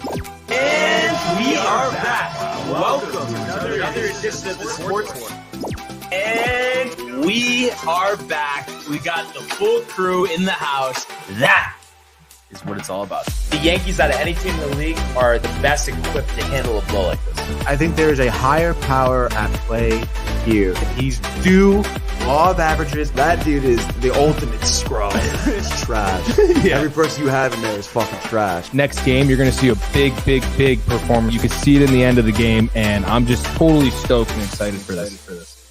And we are back. Welcome to another edition of the Sports War. And we are back. We got the full crew in the house. That is what it's all about. The Yankees, out of any team in the league, are the best equipped to handle a blow like this. I think there is a higher power at play here. He's due law of averages. That dude is the ultimate scrub. It's trash. Yeah. Every person you have in there is fucking trash. Next game, you're going to see a big performance. You can see it in the end of the game, and I'm just totally stoked and excited for this.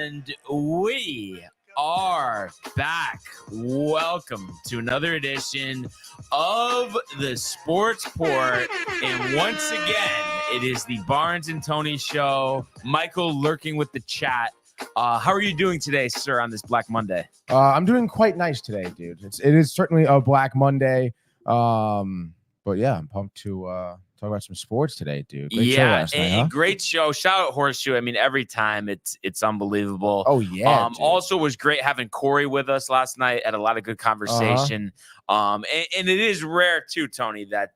And we are back. Welcome to another edition of the Sports Port. And once again, it is the Barnes and Tony show. Michael lurking with the chat. How are you doing today, sir, on this Black Monday? I'm doing quite nice today, dude. It is certainly a Black Monday. But yeah, I'm pumped to talk about some sports today, dude. Great show last night, huh? Great show. Shout out Horseshoe. I mean, every time it's unbelievable. Oh yeah. Also was great having Corey with us last night. Had a lot of good conversation. And it is rare too, Tony, that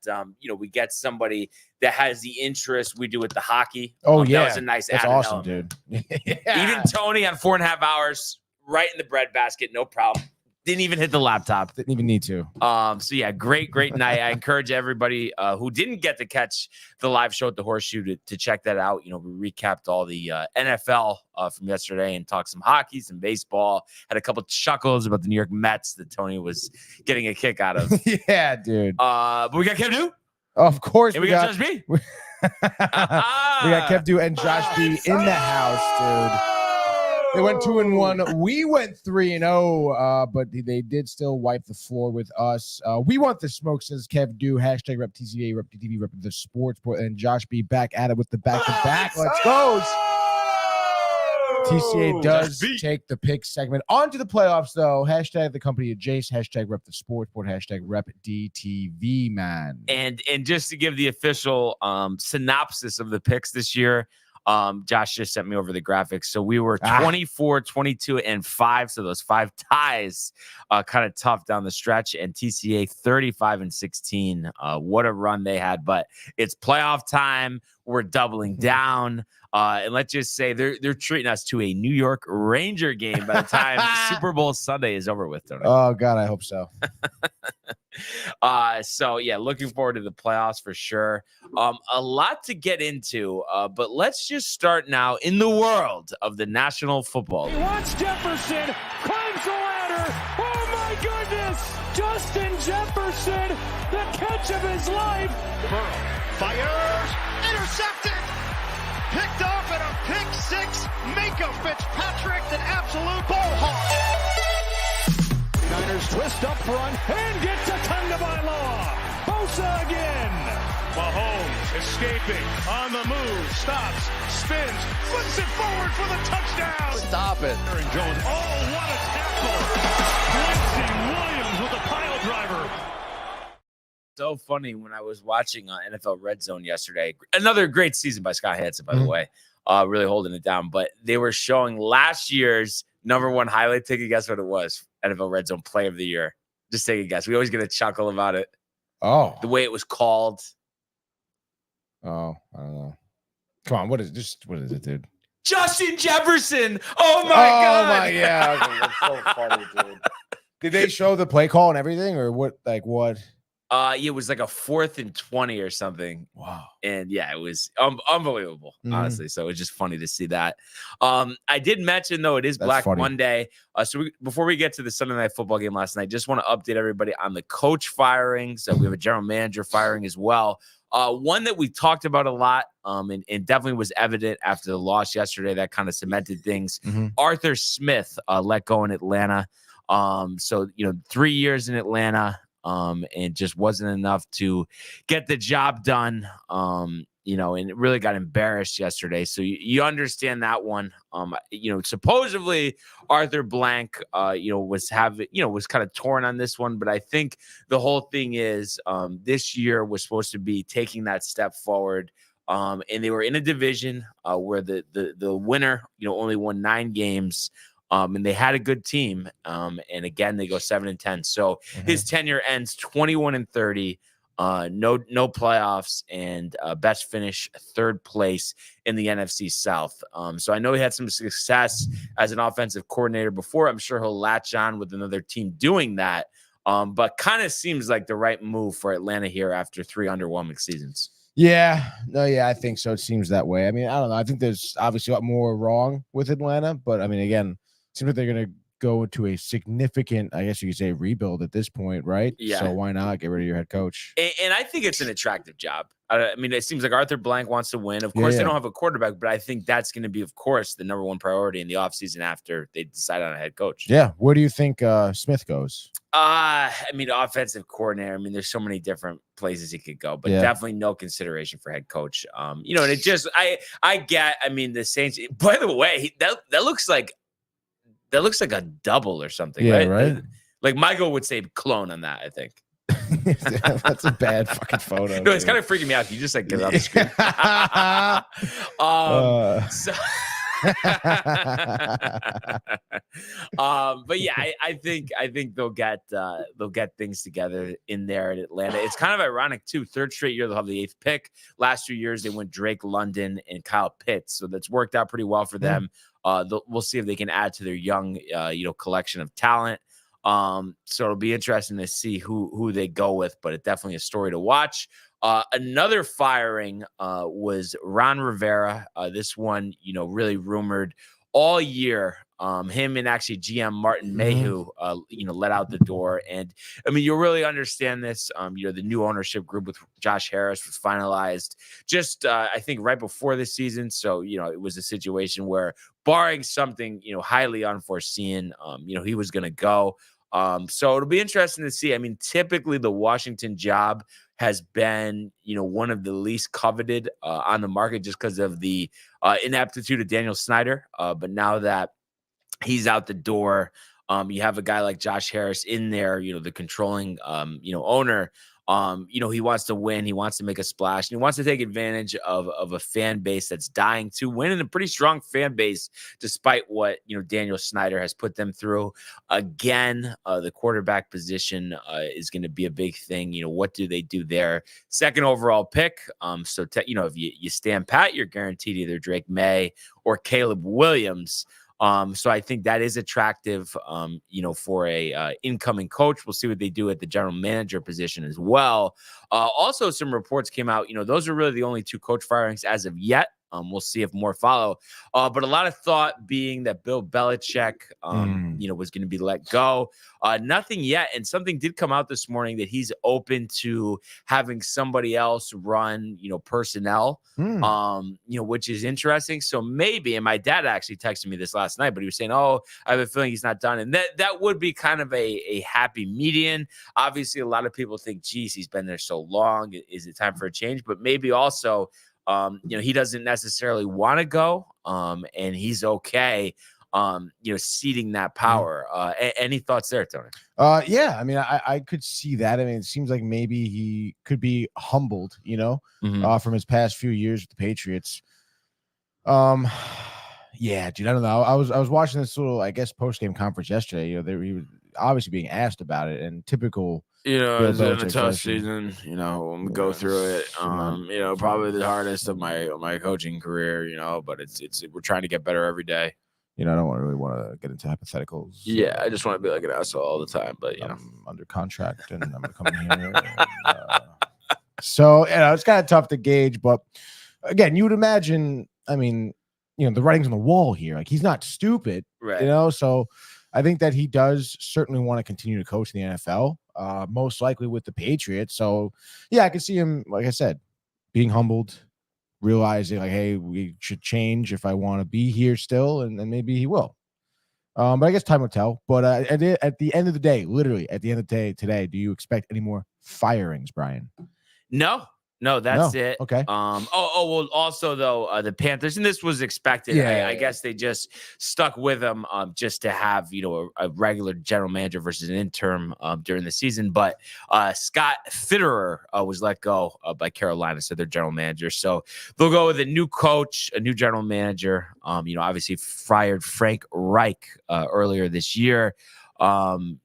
we get somebody that has the interest we do with the hockey. Oh yeah, that was a nice. That's added awesome, element. dude. Yeah. Even Tony on 4.5 hours, right in the breadbasket, no problem. Didn't even hit the laptop. Didn't even need to. So yeah, great night. I encourage everybody who didn't get to catch the live show at the Horseshoe to check that out. We recapped all the NFL from yesterday and talked some hockey, some baseball. Had a couple chuckles about the New York Mets that Tony was getting a kick out of. Yeah, dude. But we got Kev New. Of course, and we got Josh B. We got Kev Dew and Josh B in the house, dude. They went 2-1. We went 3-0, but they did still wipe the floor with us. We want the smoke, says Kev Dew. Hashtag rep TCA, rep TTV, rep the sports. And Josh B back at it with the back-to-back. Let's go. TCA does take the pick segment. On to the playoffs, though. Hashtag the company of Jace. Hashtag rep the sports board. Hashtag rep DTV, man. And just to give the official synopsis of the picks this year, Josh just sent me over the graphics. So we were 24, 22, and 5. So those 5 ties, kind of tough down the stretch. And TCA 35 and 16. What a run they had. But it's playoff time. We're doubling down. And let's just say they're treating us to a New York Ranger game by the time Super Bowl Sunday is over with. Oh, God, I hope so. So yeah, looking forward to the playoffs for sure. A lot to get into, but let's just start now in the world of the National Football League. He wants Jefferson, climbs the ladder. Oh my goodness! Justin Jefferson, the catch of his life. Burrow fires, intercepted, picked off at a pick 6. Minka Fitzpatrick, an absolute ball hawk. Niners twist up front and get to Tagovailoa. Bosa again. Mahomes escaping on the move, stops, spins, flips it forward for the touchdown. Stop it. Aaron Jones. Oh, what a tackle. Quincy Williams with a pile driver. So funny when I was watching NFL Red Zone yesterday. Another great season by Scott Hansen, by the way. Really holding it down. But they were showing last year's #1 highlight. Take a guess what it was. NFL Red Zone Play of the Year. Just take a guess. We always get a chuckle about it. Oh. The way it was called. Oh, I don't know. Come on, what is it, dude? Justin Jefferson. Oh, my God. Oh, my, yeah. That's so funny, dude. Did they show the play call and everything, or what? Like, what? It was like a 4th and 20 or something. Wow. And yeah, it was unbelievable, honestly. So it was just funny to see that. I did mention, though, it is Black Monday. Before we get to the Sunday Night Football game last night, just want to update everybody on the coach firings. We have a general manager firing as well. One that we talked about a lot and definitely was evident after the loss yesterday that kind of cemented things. Arthur Smith let go in Atlanta. 3 years in Atlanta. And just wasn't enough to get the job done, and it really got embarrassed yesterday. So you understand that one. Supposedly Arthur Blank, was kind of torn on this one, but I think the whole thing is, this year was supposed to be taking that step forward. And they were in a division, where the winner, only won 9 games. And they had a good team. And again, they go 7-10. So his tenure ends 21-30. no playoffs, and best finish 3rd place in the NFC South. So I know he had some success as an offensive coordinator before. I'm sure he'll latch on with another team doing that. But kind of seems like the right move for Atlanta here after 3 underwhelming seasons. Yeah, no, yeah, I think so. It seems that way. I mean, I don't know. I think there's obviously a lot more wrong with Atlanta, but I mean, again, it seems like they're going to go into a significant, I guess you could say, rebuild at this point, right? Yeah. So why not get rid of your head coach? And I think it's an attractive job. I mean, it seems like Arthur Blank wants to win. Of course, they don't have a quarterback, but I think that's going to be, of course, the number one priority in the offseason after they decide on a head coach. Yeah. Where do you think Smith goes? I mean, offensive coordinator. I mean, there's so many different places he could go, but definitely no consideration for head coach. And it just, I get, I mean, the Saints, by the way, that looks like a double or something, right? Like Michael would say clone on that, I think. That's a bad fucking photo. No, it's kind of freaking me out. You just like get it off the screen. But yeah, I think they'll get things together in there at Atlanta. It's kind of ironic too. 3rd straight year they'll have the 8th pick. Last 2 years they went Drake London and Kyle Pitts, so that's worked out pretty well for them. We'll see if they can add to their young collection of talent. So it'll be interesting to see who they go with, but it's definitely a story to watch. Another firing was Ron Rivera. This one, really rumored all year. Him and actually GM Martin Mayhew, let out the door. And I mean, you'll really understand this. The new ownership group with Josh Harris was finalized just, I think, right before the season. So, it was a situation where, barring something, highly unforeseen, he was going to go. So it'll be interesting to see. I mean, typically the Washington job has been, one of the least coveted on the market just because of the ineptitude of Daniel Snyder. But now that he's out the door, you have a guy like Josh Harris in there, the controlling, owner. He wants to win. He wants to make a splash. And he wants to take advantage of a fan base that's dying to win, and a pretty strong fan base, despite what, Daniel Snyder has put them through. Again, the quarterback position is going to be a big thing. What do they do there? 2nd overall pick. If you stand pat, you're guaranteed either Drake May or Caleb Williams. So I think that is attractive, for a incoming coach. We'll see what they do at the general manager position as well. Also, some reports came out. Those are really the only 2 coach firings as of yet. We'll see if more follow. But a lot of thought being that Bill Belichick, was going to be let go. Nothing yet. And something did come out this morning that he's open to having somebody else run, personnel, which is interesting. So maybe, and my dad actually texted me this last night, but he was saying, I have a feeling he's not done. And that would be kind of a happy median. Obviously, a lot of people think, geez, he's been there so long. Is it time for a change? But maybe also, he doesn't necessarily want to go, and he's okay, ceding that power. Any thoughts there, Tony? Yeah, I mean, I could see that. I mean, it seems like maybe he could be humbled, from his past few years with the Patriots. Yeah, dude, I don't know. I was watching this little, I guess, post-game conference yesterday. He was obviously being asked about it, and typical. It's been a tough season, when we go through it. Probably the hardest of my coaching career, but it's we're trying to get better every day. I don't really want to get into hypotheticals. Yeah, I just want to be like an asshole all the time, but I'm under contract and I'm gonna come in here. So it's kind of tough to gauge, but again, you would imagine. I mean, the writing's on the wall here. Like, he's not stupid, right? So I think that he does certainly want to continue to coach in the NFL. Most likely with the Patriots. So yeah, I can see him, like I said, being humbled, realizing like, hey, we should change if I want to be here still, and maybe he will. But I guess time will tell. But at the end of the day, literally at the end of the day today, do you expect any more firings, Brian? No, that's it. Okay. Well, also though, the Panthers, and this was expected. I guess they just stuck with them just to have a regular general manager versus an interim during the season. But Scott Fitterer was let go by Carolina, so their general manager. So they'll go with a new coach, a new general manager. Obviously fired Frank Reich earlier this year.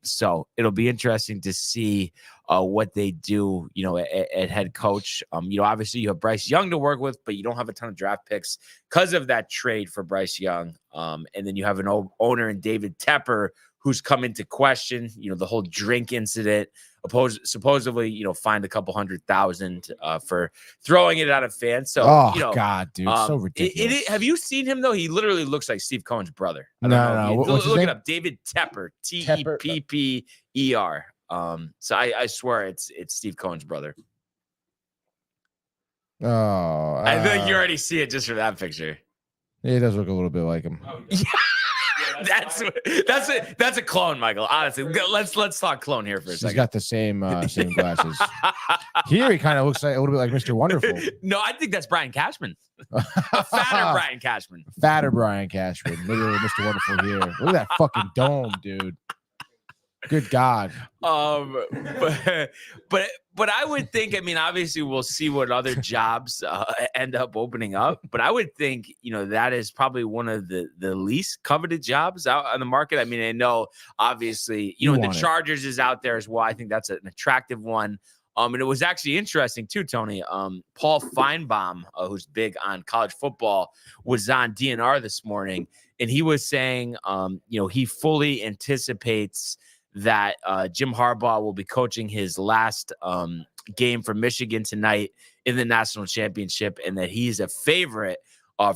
So it'll be interesting to see what they do, at head coach. Obviously you have Bryce Young to work with, but you don't have a ton of draft picks because of that trade for Bryce Young. And then you have an owner in David Tepper who's come into question, the whole drink incident, supposedly, fined a couple $100,000 for throwing it at a fan. So, God, dude, so ridiculous. Have you seen him though? He literally looks like Steve Cohen's brother. No. Look it up. David Tepper, Tepper. So I swear it's Steve Cohen's brother. Oh, I think you already see it just from that picture. It does look a little bit like him. That's a clone, Michael. Honestly, let's talk clone here for a second. He's got the same glasses. Here he kind of looks like a little bit like Mr. Wonderful. No, I think that's Brian Cashman. A fatter Brian Cashman. Fatter Brian Cashman. Maybe Mr. Wonderful here. Look at that fucking dome, dude. Good God. But I would think, obviously we'll see what other jobs end up opening up, but I would think, that is probably one of the least coveted jobs out on the market. I know obviously, the Chargers is out there as well. I think that's an attractive one. And it was actually interesting too, Tony. Paul Feinbaum, who's big on college football, was on DNR this morning, and he was saying, he fully anticipates that Jim Harbaugh will be coaching his last game for Michigan tonight in the national championship, and that he's a favorite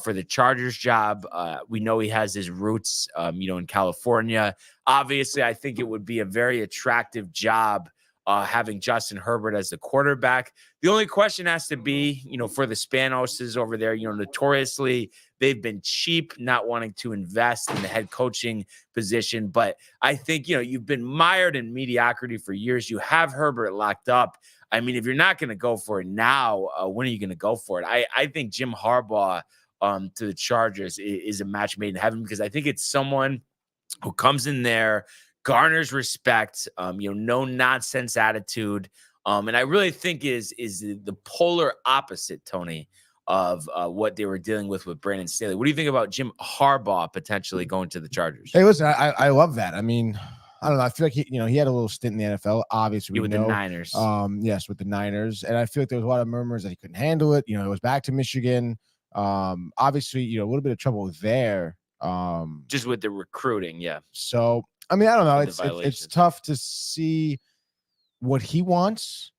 for the Chargers job. We know he has his roots, in California. Obviously, I think it would be a very attractive job having Justin Herbert as the quarterback. The only question has to be, for the Spanoses over there, notoriously they've been cheap, not wanting to invest in the head coaching position. But I think, you've been mired in mediocrity for years. You have Herbert locked up. If you're not going to go for it now, when are you going to go for it? I think Jim Harbaugh to the Chargers is a match made in heaven, because I think it's someone who comes in there, garners respect, no nonsense attitude. And I really think is the polar opposite, Tony, of what they were dealing with Brandon Staley. What do you think about Jim Harbaugh potentially going to the Chargers? Hey, listen, I love that. I don't know. I feel like he had a little stint in the NFL, obviously. With the Niners. Yes, with the Niners. And I feel like there was a lot of murmurs that he couldn't handle it. It was back to Michigan. Obviously, a little bit of trouble there. Just with the recruiting, yeah. So I don't know. It's tough to see what he wants.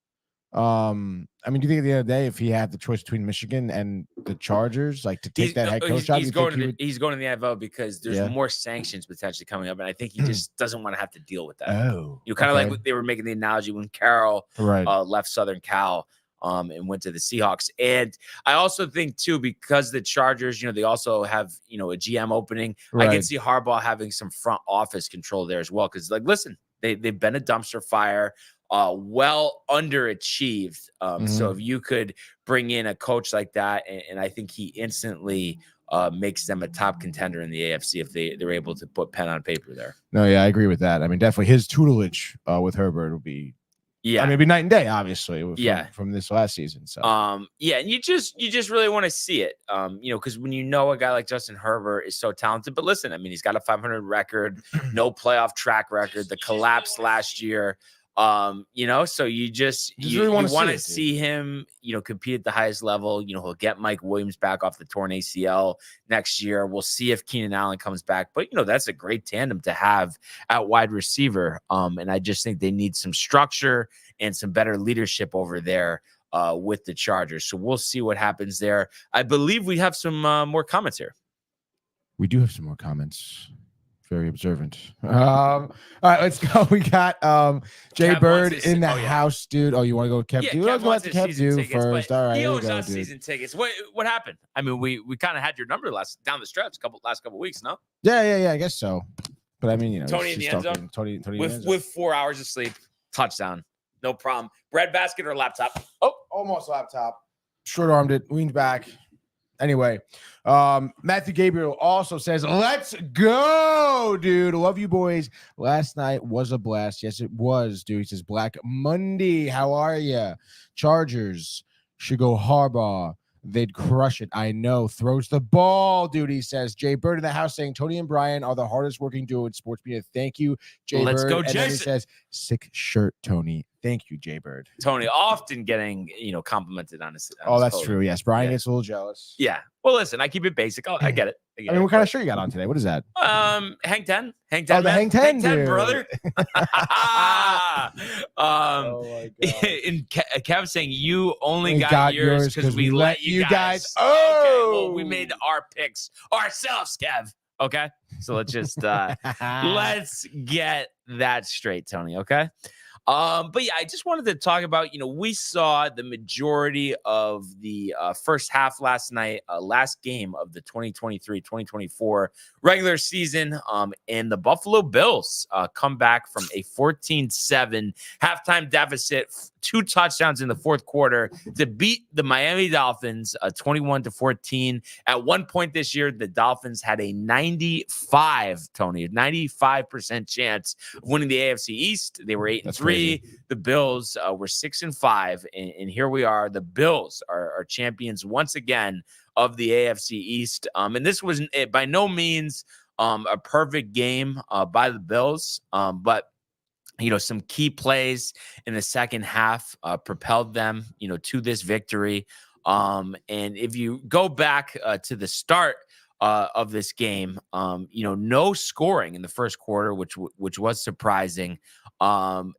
Do you think at the end of the day, if he had the choice between Michigan and the Chargers, like to take that head coach job, he's going to the NFL because there's more sanctions potentially coming up, and I think he just doesn't want to have to deal with that. Oh, kind of like they were making the analogy when Carroll left Southern Cal. And went to the Seahawks. And I also think too, because the Chargers, they also have, a GM opening. Right. I can see Harbaugh having some front office control there as well. Cause listen, they've been a dumpster fire, well underachieved. So if you could bring in a coach like that, and I think he instantly makes them a top contender in the AFC if they're able to put pen on paper there. No, yeah, I agree with that. Definitely his tutelage with Herbert will be, it'd be night and day, obviously. From this last season. So, and you just really want to see it, because when a guy like Justin Herbert is so talented. But listen, he's got a 500 record, no playoff track record, the collapse last year. So you really want to see him, compete at the highest level. He'll get Mike Williams back off the torn ACL next year. We'll see if Keenan Allen comes back, but that's a great tandem to have at wide receiver. And I just think they need some structure and some better leadership over there with the Chargers. So we'll see what happens there. I believe we have some more comments here. We do have some more comments. Very observant. All right, let's go. We got Jay Kev Bird in the house, dude. Oh, you want to go Kev? Yeah, Let's go to Kev do first. All right, he owes us season tickets. What happened? We kind of had your number down the stretch last couple weeks, no? Yeah. I guess so. But Tony in the end zone. Tony with 4 hours of sleep, touchdown, no problem. Breadbasket or laptop? Oh, almost laptop. Short armed it, leaned back. Anyway, Matthew Gabriel also says, let's go, dude. Love you, boys. Last night was a blast. Yes, it was, dude. He says, Black Monday. How are you? Chargers should go Harbaugh. they'd crush it. I know. Throws the ball, dude. He says. Jay Bird in the house saying Tony and Brian are the hardest working duo in sports media. Thank you, Jay Let's Bird. go, and Jason. then he says, sick shirt, Tony. Thank you, Jay Bird. Tony often getting, complimented on his. Oh, that's coat. true. Yes, Brian gets a little jealous. Yeah. Well, listen, I keep it basic. I get it. I mean, what kind of shirt you got on today? What is that? Hang 10. Hang 10. Oh, the man. Hang 10, Hang 10, dude. brother. Oh my God. In Kev saying you only got yours because we let you guys. Oh, okay, well, we made our picks ourselves, Kev. Okay, so let's just let's get that straight, Tony. Okay. But yeah, I just wanted to talk about, we saw the majority of the first half last night, last game of the 2023-2024 regular season, and the Buffalo Bills come back from a 14-7 halftime deficit, 2 touchdowns in the fourth quarter to beat the Miami Dolphins 21-14. At one point this year, the Dolphins had a 95% chance of winning the AFC East. They were 8-3. The Bills were 6-5, and here we are. The Bills are champions once again of the AFC East. And this was by no means a perfect game by the Bills, but some key plays in the second half propelled them, to this victory. And if you go back to the start of this game, no scoring in the first quarter, which was surprising.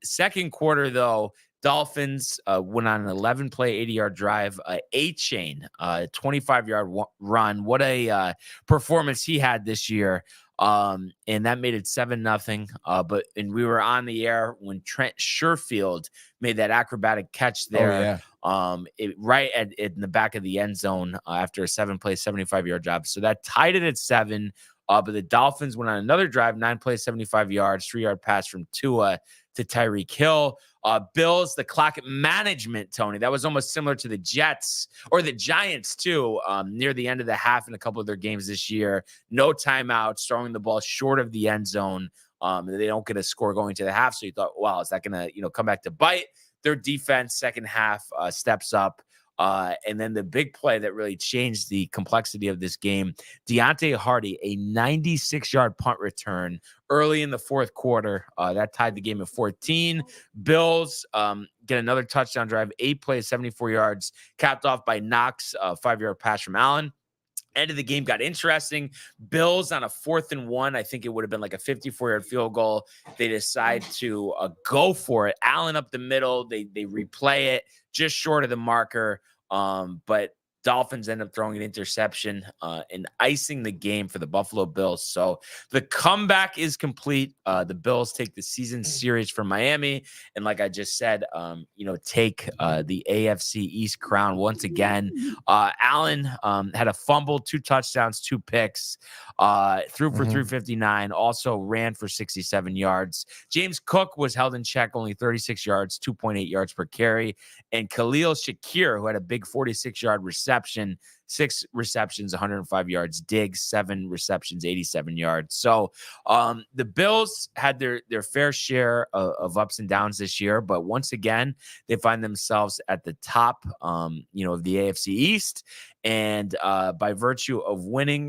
Second quarter, though, Dolphins went on an 11-play, 80-yard drive, A-Chain, 25-yard run. What a performance he had this year. And that made it 7-0. And we were on the air when Trent Sherfield made that acrobatic catch there. Oh, yeah. Right in the back of the end zone after a 7-play, 75-yard drive. So that tied it at 7. But the Dolphins went on another drive, 9 plays, 75 yards, 3-yard pass from Tua to Tyreek Hill. Bills, the clock management, Tony, that was almost similar to the Jets or the Giants too, near the end of the half in a couple of their games this year. No timeouts, throwing the ball short of the end zone. They don't get a score going to the half. So you thought, wow, is that going to come back to bite? Their defense, second half, steps up. And then the big play that really changed the complexity of this game, Deontay Hardy, a 96-yard punt return early in the fourth quarter. That tied the game at 14. Bills get another touchdown drive, 8 plays, 74 yards, capped off by Knox, 5-yard pass from Allen. End of the game got interesting. Bills on a 4th and 1. I think it would have been like a 54-yard field goal. They decide to go for it. Allen up the middle. They replay it just short of the marker. But Dolphins end up throwing an interception and icing the game for the Buffalo Bills. So the comeback is complete. The Bills take the season series from Miami. And like I just said, take the AFC East crown once again. Allen had a fumble, 2 touchdowns, 2 picks, threw for 359, also ran for 67 yards. James Cook was held in check, only 36 yards, 2.8 yards per carry. And Khalil Shakir, who had a big 46-yard reception, 6 receptions, 105 yards. Diggs, 7 receptions, 87 yards. So the Bills had their fair share of ups and downs this year, but once again, they find themselves at the top, of the AFC East. And by virtue of winning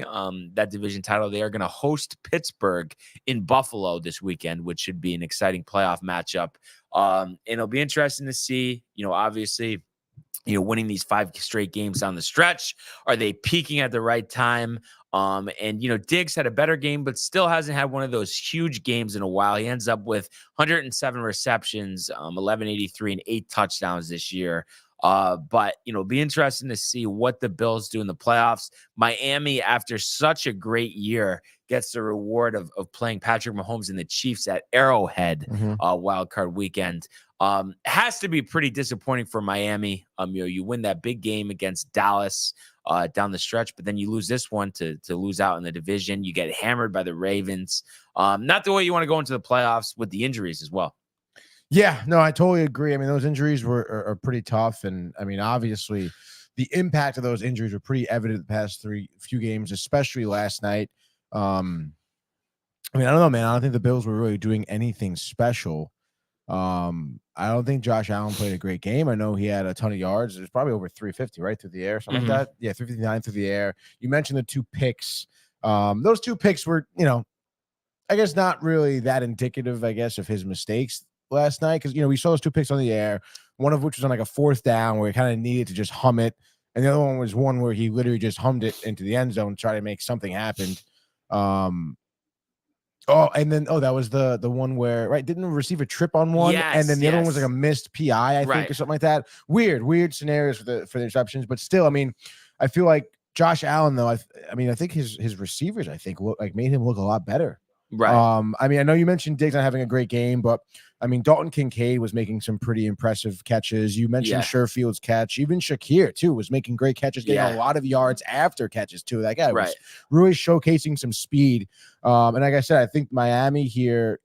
that division title, they are going to host Pittsburgh in Buffalo this weekend, which should be an exciting playoff matchup. And it'll be interesting to see, obviously, winning these 5 straight games down the stretch. Are they peaking at the right time? And Diggs had a better game, but still hasn't had one of those huge games in a while. He ends up with 107 receptions, 1183, and 8 touchdowns this year. But it'll be interesting to see what the Bills do in the playoffs. Miami, after such a great year, gets the reward of playing Patrick Mahomes and the Chiefs at Arrowhead wild card weekend. Has to be pretty disappointing for Miami. You win that big game against Dallas down the stretch, but then you lose this one to lose out in the division. You get hammered by the Ravens. Not the way you want to go into the playoffs with the injuries as well. Yeah, no, I totally agree. I mean, those injuries are pretty tough. And I mean, obviously the impact of those injuries were pretty evident the past few games, especially last night. I mean, I don't know, man. I don't think the Bills were really doing anything special. I don't think Josh Allen played a great game. I know he had a ton of yards. There's probably over 350 right through the air, something like that. Yeah, 359 through the air. You mentioned the 2 picks. Those 2 picks were, I guess not really that indicative, I guess, of his mistakes last night, because we saw those 2 picks on the air, one of which was on like a 4th down where he kind of needed to just hum it, and the other one was one where he literally just hummed it into the end zone to try to make something happen. That was the one where didn't the receiver trip on one, and then the other one was like a missed PI, I think, or something like that. Weird scenarios for the interceptions, but still, I mean, I feel like Josh Allen, though, I think his receivers, made him look a lot better. Right. I know you mentioned Diggs not having a great game, but Dalton Kincaid was making some pretty impressive catches. You mentioned Sherfield's catch. Even Shakir, too, was making great catches, getting a lot of yards after catches, too. That guy was really showcasing some speed. And like I said, I think Miami here,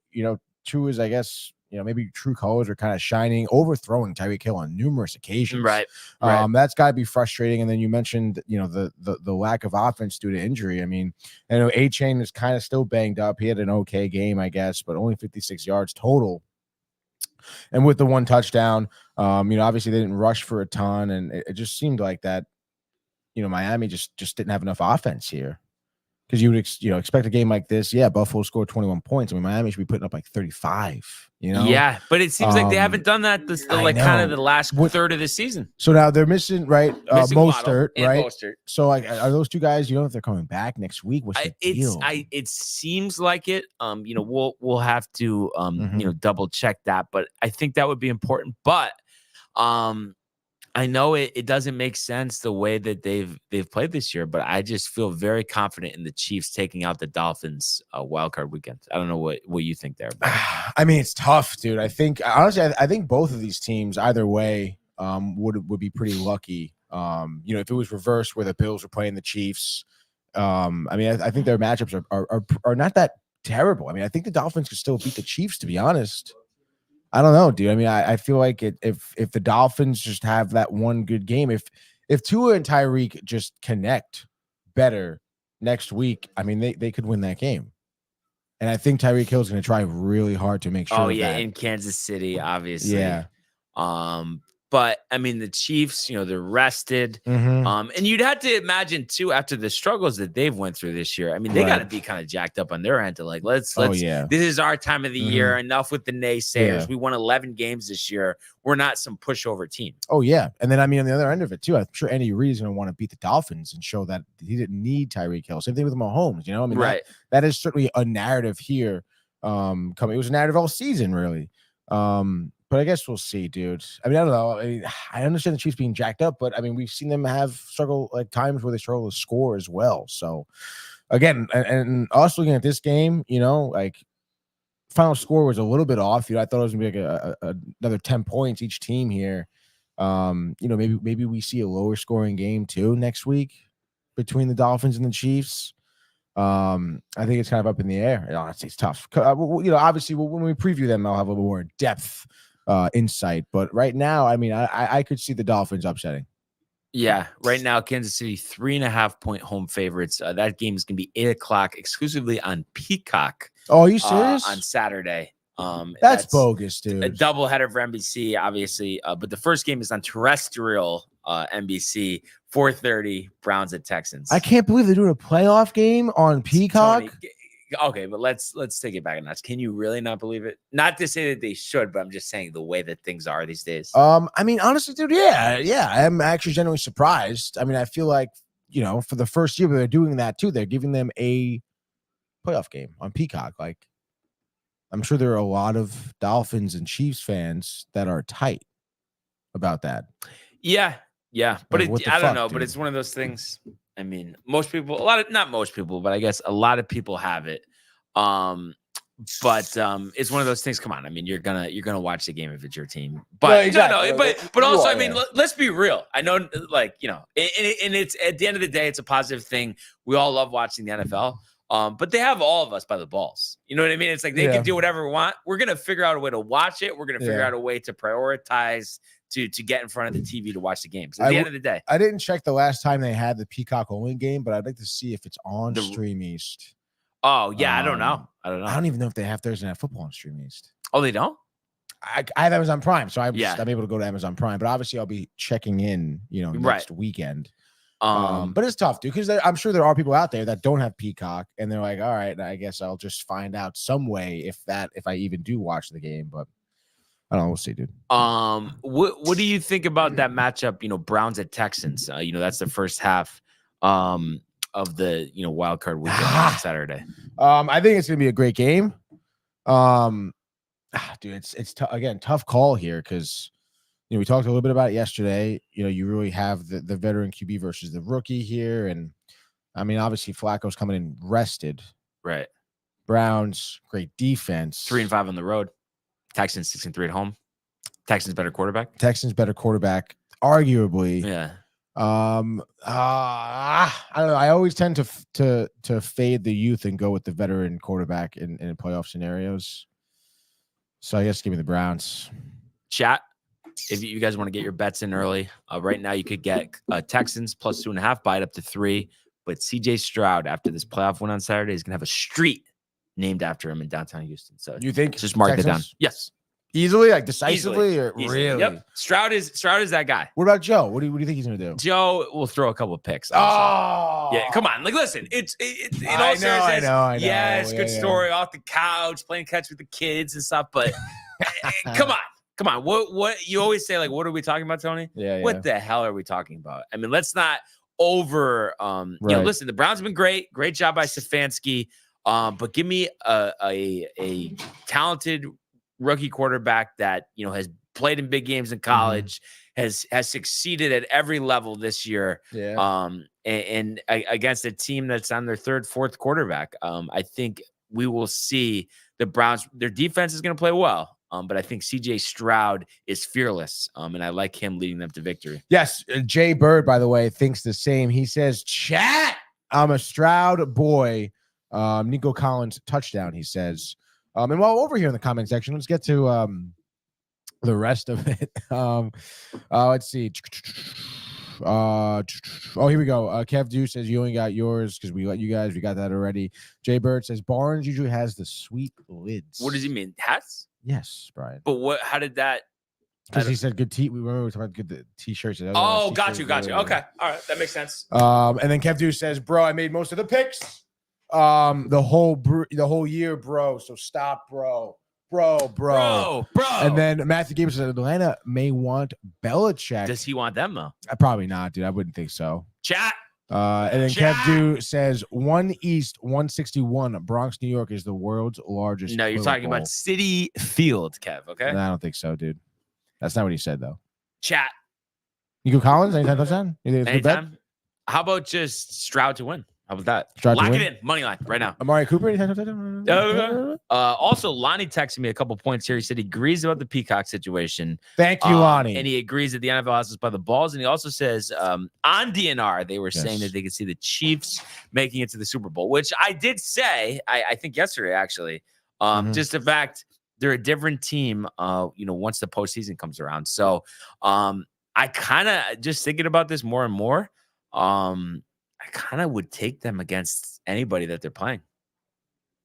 true as, I guess, maybe true colors are kind of shining, overthrowing Tyreek Hill on numerous occasions. Right. That's got to be frustrating. And then you mentioned, the lack of offense due to injury. I know A-Chain is kind of still banged up. He had an okay game, I guess, but only 56 yards total. And with the 1 touchdown, obviously they didn't rush for a ton, and it just seemed like that, Miami just didn't have enough offense here. Because you would expect a game like this. Yeah, Buffalo scored 21 points. Miami should be putting up like 35. Yeah, but it seems like they haven't done that kind of the last third of the season. So now they're missing Mostert, right? Mostert. So are those 2 guys? If they're coming back next week. What's the deal? It seems like it. We'll have to double check that, but I think that would be important. But I know it doesn't make sense the way that they've played this year, but I just feel very confident in the Chiefs taking out the Dolphins wildcard weekend. I don't know what you think there. It's tough, dude. I think honestly, I think both of these teams, either way, would be pretty lucky. If it was reversed where the Bills were playing the Chiefs, I think their matchups are not that terrible. I think the Dolphins could still beat the Chiefs, to be honest. I don't know, dude. I feel like if the Dolphins just have that one good game, if Tua and Tyreek just connect better next week, they could win that game. And I think Tyreek Hill is going to try really hard to make sure. Oh yeah, in Kansas City, obviously. Yeah. But the Chiefs, they're rested. And you'd have to imagine too, after the struggles that they've went through this year. They got to be kind of jacked up on their end to let's. This is our time of the year. Enough with the naysayers. We won 11 games this year. We're not some pushover team. Oh yeah, and then on the other end of it too, I'm sure Andy Reid is going to want to beat the Dolphins and show that he didn't need Tyreek Hill. Same thing with Mahomes. Right. That is certainly a narrative here. Coming, it was a narrative all season, really. But I guess we'll see, dude. I don't know. I understand the Chiefs being jacked up, but we've seen them have times where they struggle to score as well. So again, and us looking at this game, final score was a little bit off. I thought it was gonna be another 10 points each team here. Maybe we see a lower scoring game too next week between the Dolphins and the Chiefs. I think it's kind of up in the air. Honestly, it's tough. Obviously, when we preview them, I'll have a little more depth insight. But right now, I could see the Dolphins upsetting. Yeah, right now, Kansas City 3.5-point home favorites. That game is going to be 8:00 exclusively on Peacock. Oh, are you serious? On Saturday. That's bogus, dude. A doubleheader for NBC, obviously. But the first game is on terrestrial NBC, 4:30, Browns at Texans. I can't believe they're doing a playoff game on Peacock. Tony, okay, but let's take it back a notch. Can you really not believe it? Not to say that they should, but I'm just saying the way that things are these days. Honestly, dude, yeah. I'm actually genuinely surprised. I feel like, for the first year they're doing that too. They're giving them a playoff game on Peacock. I'm sure there are a lot of Dolphins and Chiefs fans that are tight about that. Yeah. But I don't know, dude. But it's one of those things. Most people, not most people, but I guess a lot of people have it. But it's one of those things. Come on, you're gonna watch the game if it's your team. But exactly. but also, let's be real. I know, and it's at the end of the day, it's a positive thing. We all love watching the NFL. But they have all of us by the balls. You know what I mean? It's like they can do whatever we want. We're gonna figure out a way to watch it. We're gonna figure out a way to prioritize to get in front of the TV to watch the games. At the end of the day, I didn't check the last time they had the Peacock only game, but I'd like to see if it's on Stream East. Oh yeah, I don't know. I don't even know if they have Thursday Night Football on Stream East. Oh, they don't? I have Amazon Prime, so I'm able to go to Amazon Prime. But obviously, I'll be checking in, next weekend. But it's tough, dude, because I'm sure there are people out there that don't have Peacock, and they're like, all right, I guess I'll just find out some way if I even do watch the game. But I don't know. We'll see, dude. What do you think about that matchup? Browns at Texans. That's the first half of the wild card weekend on Saturday. I think it's gonna be a great game. Dude, it's again tough call here because we talked a little bit about it yesterday. You really have the veteran QB versus the rookie here, and I mean obviously Flacco's coming in rested. Right. Browns great defense. 3-5 on the road. Texans 6-3 at home. Texans better quarterback. Arguably. Yeah. I don't know. I always tend to fade the youth and go with the veteran quarterback in playoff scenarios. So I guess give me the Browns. Chat, if you guys want to get your bets in early, right now you could get Texans plus 2.5, buy it up to 3. But CJ Stroud, after this playoff win on Saturday, is going to have a street named after him in downtown Houston. So you think just mark it down? Yes. Easily, like decisively, or Easily. really? Yep. Stroud is that guy. What about Joe? What do you think he's gonna do? Joe will throw a couple of picks. Yeah, come on. Like, listen, I know. Yes, good story off the couch, playing catch with the kids and stuff. But come on. What you always say? Like, what are we talking about, Tony? Yeah. What the hell are we talking about? I mean, let's not over. Listen, the Browns have been great. Great job by Stefanski. But give me a talented rookie quarterback that has played in big games in college, has succeeded at every level this year. Yeah. And against a team that's on their third, fourth quarterback. I think we will see the Browns. Their defense is going to play well. But I think CJ Stroud is fearless. And I like him leading them to victory. Yes. Jay Bird, by the way, thinks the same. He says, chat, I'm a Stroud boy. Nico Collins touchdown, he says. And while over here in the comment section, let's get to the rest of it. Let's see. Here we go. Kev Deuce says you only got yours because we let you guys. We got that already. Jay Bird says Barnes usually has the sweet lids. What does he mean? Hats? Yes, Brian. But how did that? Because he said good we remember we talking about good t-shirts. Oh, got you. Okay. All right. That makes sense. And then Kev Deuce says, bro, I made most of the picks. The whole year, bro. So stop, bro. And then Matthew Gable said Atlanta may want Belichick. Does he want them though? Probably not, dude. I wouldn't think so. Chat. And then Kev Du says 1 East 161 Bronx, New York is the world's largest. No, you're talking about City Field, Kev. Okay. No, I don't think so, dude. That's not what he said though. Chat. Nico Collins, anytime touchdown? You think it's a good bet? How about just Stroud to win? How about that? Lock it in. Money line right now. Amari Cooper? Also, Lonnie texted me a couple points here. He said he agrees about the Peacock situation. Thank you, Lonnie. And he agrees that the NFL has to by the balls. And he also says on DNR, they were saying that they could see the Chiefs making it to the Super Bowl, which I did say, I think yesterday, actually. Just the fact they're a different team, once the postseason comes around. So I kind of just thinking about this more and more. I kind of would take them against anybody that they're playing.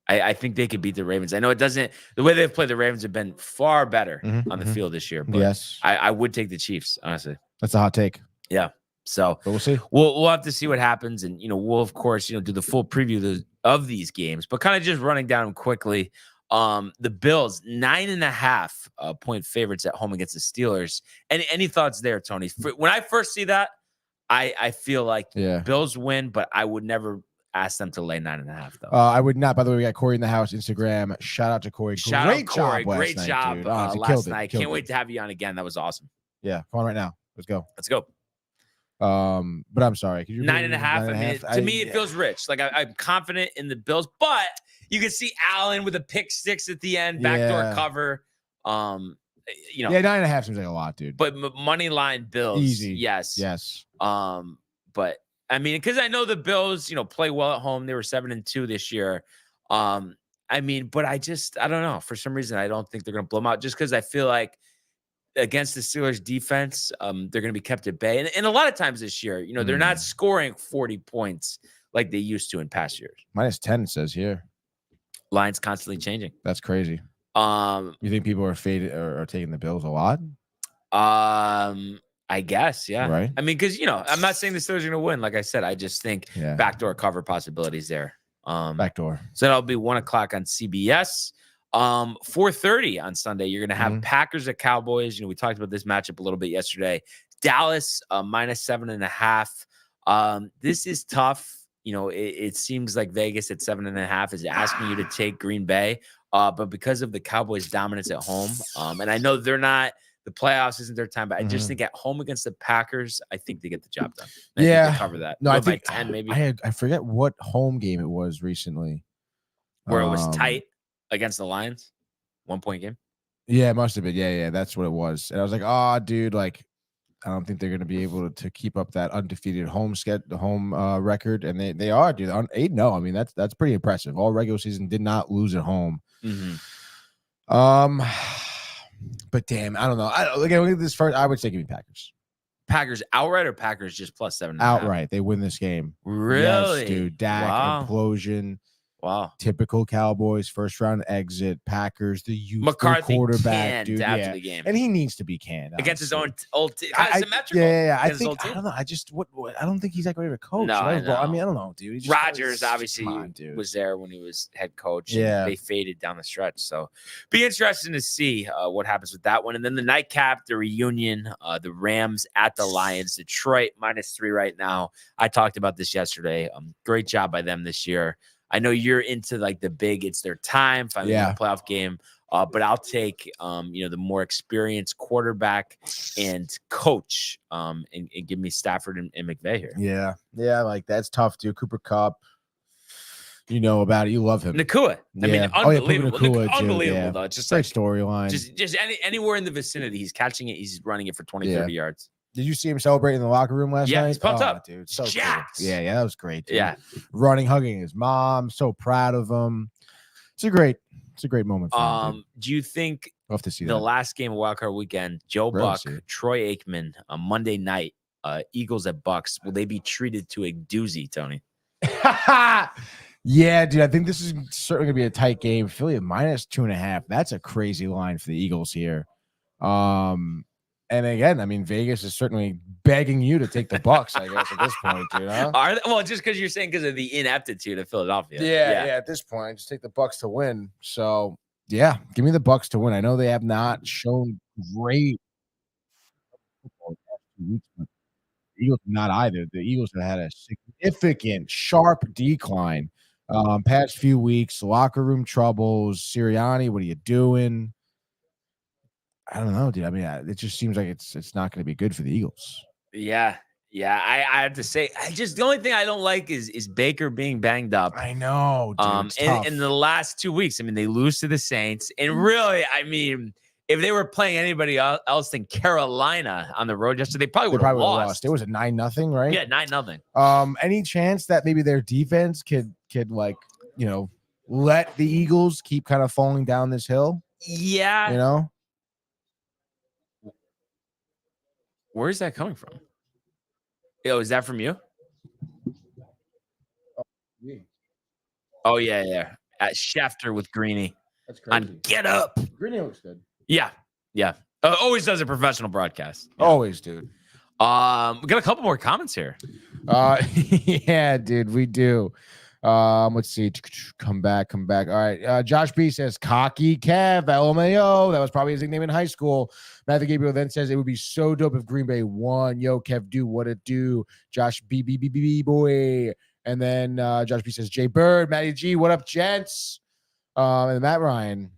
I think they could beat the Ravens. I know it doesn't. The way they've played the Ravens have been far better on the field this year. But yes, I would take the Chiefs, honestly. That's a hot take. Yeah. So but we'll see. We'll have to see what happens, and we'll of course do the full preview of these games. But kind of just running down them quickly. The Bills 9.5 point favorites at home against the Steelers. Any thoughts there, Tony? When I first see that, I feel like Bills win, but I would never ask them to lay 9.5 though. I would not. By the way, we got Corey in the house, Instagram. Shout out to Corey. Great job last night. Can't wait it. to have you on again. That was awesome. Yeah, come on right now. Let's go. But I'm sorry. 9.5. I mean, to me, it feels rich. Like I'm confident in the Bills, but you can see Allen with a pick six at the end, backdoor cover. Yeah, 9.5 seems like a lot, dude. But money line Bills, easy. Yes. But I mean, because I know the Bills, play well at home. They were 7-2 this year. I mean, but I don't know. For some reason, I don't think they're going to blow them out. Just because I feel like against the Steelers defense, they're going to be kept at bay. And a lot of times this year, they're not scoring 40 points like they used to in past years. -10 says here. Line's constantly changing. That's crazy. You think people are faded or are taking the Bills a lot? I guess, yeah. Right. I mean, because I'm not saying the Steelers are going to win. Like I said, I just think backdoor cover possibilities there. Backdoor. So that'll be 1:00 on CBS. 4:30 on Sunday. You're going to have Packers at Cowboys. We talked about this matchup a little bit yesterday. Dallas -7.5. This is tough. It seems like Vegas at 7.5 is asking you to take Green Bay. But because of the Cowboys' dominance at home, and I know they're not. The playoffs isn't their time, but I just think at home against the Packers, I think they get the job done. I think they cover that. No, I think 10 maybe. I forget what home game it was recently, where it was tight against the Lions, 1-point game. Yeah, it must have been. Yeah, that's what it was. And I was like, oh, dude, like I don't think they're going to be able to keep up that undefeated home record, and they are, dude. 8-0. I mean, that's pretty impressive. All regular season did not lose at home. But damn, I don't know. Look at this first. I would say give me Packers. Packers outright or Packers just +7.5? Outright. They win this game. Really? Yes, dude. Dak implosion. Wow. Typical Cowboys first round exit. Packers, the youthful McCarthy quarterback, dude. after the game. And he needs to be canned against his own old team. Symmetrical. Yeah. I don't know. I don't think he's that great of a coach. No, I mean, I don't know, dude. Rodgers obviously was there when he was head coach. Yeah. They faded down the stretch. So be interesting to see what happens with that one. And then the nightcap, the reunion, the Rams at the Lions. Detroit -3 right now. I talked about this yesterday. Great job by them this year. I know you're into like the big, it's their time, finally a playoff game. But I'll take, the more experienced quarterback and coach and give me Stafford and McVay here. Yeah, like that's tough, dude. Cooper Kupp, you know about it. You love him. Nakua. I mean, unbelievable. Unbelievable, though. It's just like storyline. Just anywhere in the vicinity, he's catching it. He's running it for 20, 30 yards. Did you see him celebrating in the locker room last night? Yeah, he's pumped up, dude. So jacked. Cool. Yeah, that was great. Dude. Yeah, running, hugging his mom. So proud of him. It's a great moment. For him, do you think love to see the last game of Wildcard Weekend, Joe Buck, Troy Aikman, on Monday night, Eagles at Bucks, will they be treated to a doozy, Tony? Yeah, dude. I think this is certainly gonna be a tight game. Philly at -2.5. That's a crazy line for the Eagles here. And again, I mean, Vegas is certainly begging you to take the Bucks, I guess, at this point, dude. Huh? Well, just because you're saying because of the ineptitude of Philadelphia. Yeah. At this point, just take the Bucks to win. So, yeah, give me the Bucks to win. I know they have not shown great football the past 2 weeks, but the Eagles not either. The Eagles have had a significant, sharp decline past few weeks. Locker room troubles. Sirianni, what are you doing? I don't know, dude. I mean, it just seems like it's not going to be good for the Eagles. Yeah. I have to say, the only thing I don't like is Baker being banged up. I know, dude. In the last 2 weeks, I mean, they lose to the Saints, and really, I mean, if they were playing anybody else than Carolina on the road yesterday, they probably would have lost. It was a 9-0, right? Yeah, 9-0. Any chance that maybe their defense could like let the Eagles keep kind of falling down this hill? Yeah, Where is that coming from? Yo, is that from you? Oh, yeah. At Schefter with Greeny. That's crazy. On Get Up. Greeny looks good. Yeah. Always does a professional broadcast. Yeah. Always, dude. We got a couple more comments here. Yeah, dude, we do. Let's see. Come back. All right. Josh B says cocky Kev, LMAO. That was probably his nickname in high school. Matthew Gabriel then says it would be so dope if Green Bay won. Yo, Kev, do what it do. Josh B boy. And then Josh B says Jay Bird, Matty G, what up, gents? And Matt Ryan.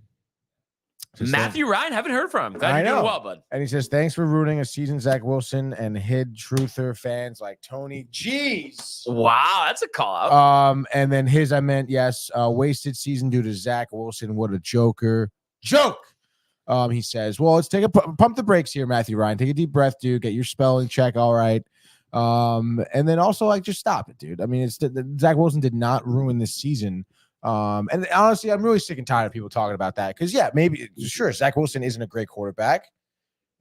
Matthew Ryan, haven't heard from him. Glad you're doing well, bud. And he says, thanks for ruining a seasoned Zach Wilson and hid truther fans like Tony. Jeez. Wow, that's a call out. And then yes, wasted season due to Zach Wilson. What a joke. He says, well, let's pump the brakes here, Matthew Ryan. Take a deep breath, dude. Get your spelling check. All right. And then also just stop it, dude. I mean, Zach Wilson did not ruin this season. And honestly, I'm really sick and tired of people talking about that because, sure, Zach Wilson isn't a great quarterback.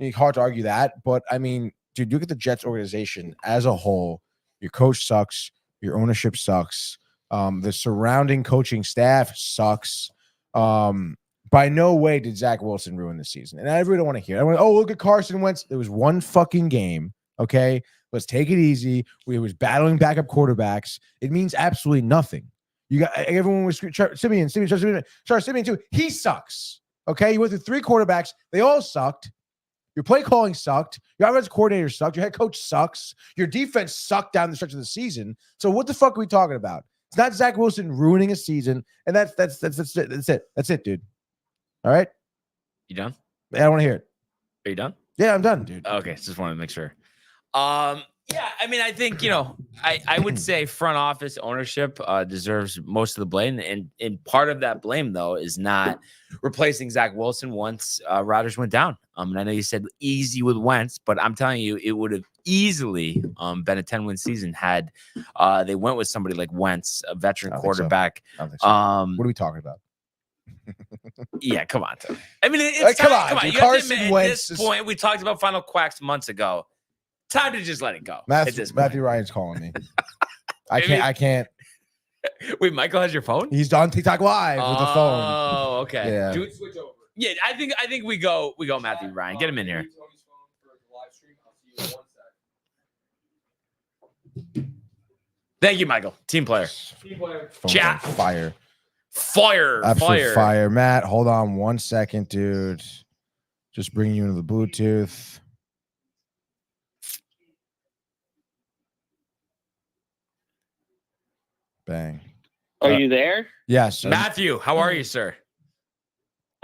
It's hard to argue that. But, I mean, dude, look at the Jets organization as a whole. Your coach sucks. Your ownership sucks. The surrounding coaching staff sucks. By no way did Zach Wilson ruin the season. And I really don't want to hear it. I went, oh, look at Carson Wentz. There was one fucking game. Okay. Let's take it easy. We was battling backup quarterbacks. It means absolutely nothing. You got everyone was Simeon too. He sucks. Okay. You went through 3 quarterbacks. They all sucked. Your play calling sucked. Your offensive coordinator sucked. Your head coach sucks. Your defense sucked down the stretch of the season. So what the fuck are we talking about? It's not Zach Wilson ruining a season. And that's it. That's it, dude. All right. You done? I don't want to hear it. Are you done? Yeah, I'm done, dude. Okay. Just wanted to make sure. Yeah, I mean, I think, I would say front office ownership deserves most of the blame. And part of that blame, though, is not replacing Zach Wilson once Rodgers went down. And I know you said easy with Wentz, but I'm telling you, it would have easily been a 10-win season had they went with somebody like Wentz, a veteran quarterback. I don't think so. What are we talking about? Yeah, come on. Tony. I mean, it's come time, on. Come on. Carson Wentz at this point, we talked about Final Quacks months ago. Time to just let it go. Matthew Ryan's calling me. I can't. Wait, Michael has your phone? He's on TikTok Live with the phone. Oh, okay. Yeah. Do we switch over? Yeah, I think we go Matthew Ryan. Get him in here. Thank you, Michael. Team player. Chat. Fire. Absolute fire. Matt, hold on 1 second, dude. Just bringing you into the Bluetooth. Bang. Are you there? Yes. Matthew, how are you, sir?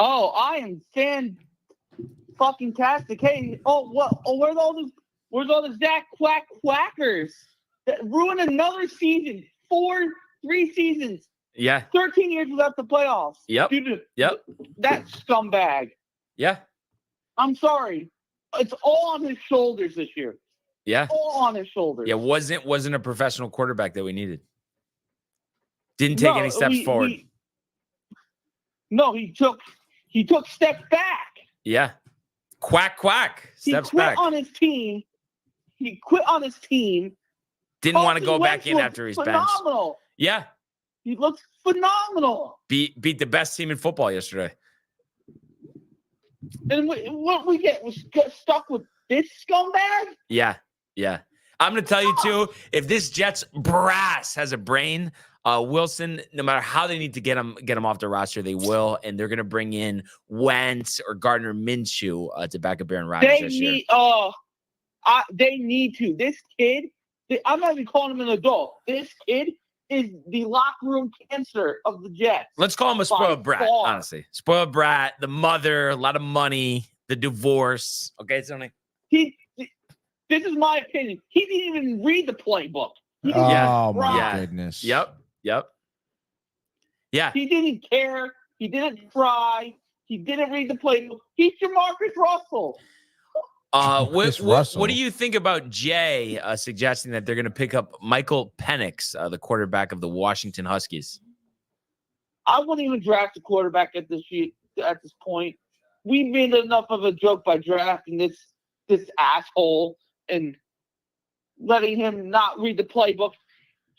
Oh, I am fucking tastic. Hey, where's all the Zach Quackers that ruined another season? 3 seasons. Yeah. 13 years without the playoffs. Yep. Dude, yep. That scumbag. Yeah. I'm sorry. It's all on his shoulders this year. Yeah. All on his shoulders. Yeah, wasn't a professional quarterback that we needed. Didn't take any steps forward. He took steps back. Yeah. Quack. Steps back. He quit on his team. Didn't want to go back in after he's benched. Phenomenal. Yeah. He looks phenomenal. Beat the best team in football yesterday. And what we get stuck with this scumbag? Yeah. I'm going to tell you, too, if this Jets brass has a brain, Wilson, no matter how they need to get him off the roster, they will. And they're going to bring in Wentz or Gardner Minshew to back up Aaron Rodgers this year. They need to. This kid, I'm not even calling him an adult. This kid is the locker room cancer of the Jets. Let's call him a spoiled brat, honestly. Spoiled brat, the mother, a lot of money, the divorce. Okay, Tony? This is my opinion. He didn't even read the playbook. My goodness. Yep. Yeah. He didn't care. He didn't try. He didn't read the playbook. He's Jamarcus Russell. What do you think about Jay suggesting that they're going to pick up Michael Penix, the quarterback of the Washington Huskies? I wouldn't even draft a quarterback at this point. We made enough of a joke by drafting this asshole and letting him not read the playbook.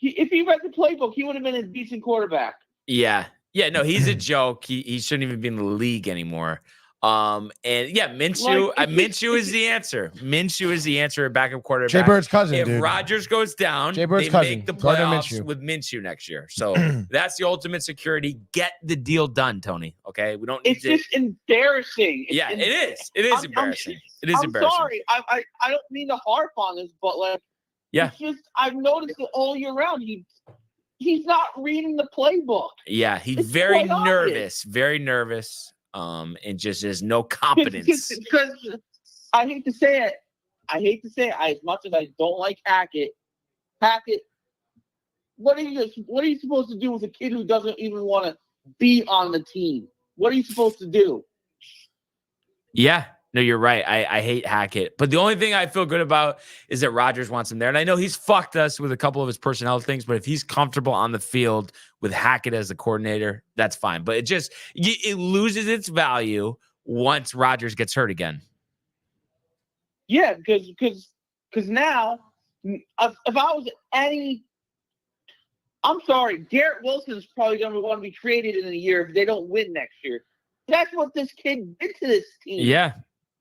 If he read the playbook, he would have been a decent quarterback. Yeah. No, he's a joke. He shouldn't even be in the league anymore. Minshew. Minshew is the answer. Minshew is the answer at backup quarterback. Jay Bird's cousin. If Rodgers goes down, they make the playoffs with Minshew next year. So that's the ultimate security. Get the deal done, Tony. Okay, we don't. It's just embarrassing. It is. It is embarrassing. I'm sorry. I don't mean to harp on this, but it's just I've noticed it all year round. He's not reading the playbook. Yeah, he's very nervous. And just has no confidence. Because I hate to say it. As much as I don't like Hackett, what are you supposed to do with a kid who doesn't even want to be on the team? What are you supposed to do? Yeah. No, you're right. I hate Hackett. But the only thing I feel good about is that Rodgers wants him there. And I know he's fucked us with a couple of his personnel things, but if he's comfortable on the field with Hackett as the coordinator, that's fine. But it loses its value once Rodgers gets hurt again. Yeah, because now, if I was I'm sorry, Garrett Wilson's probably going to want to be traded in a year if they don't win next year. That's what this kid did to this team.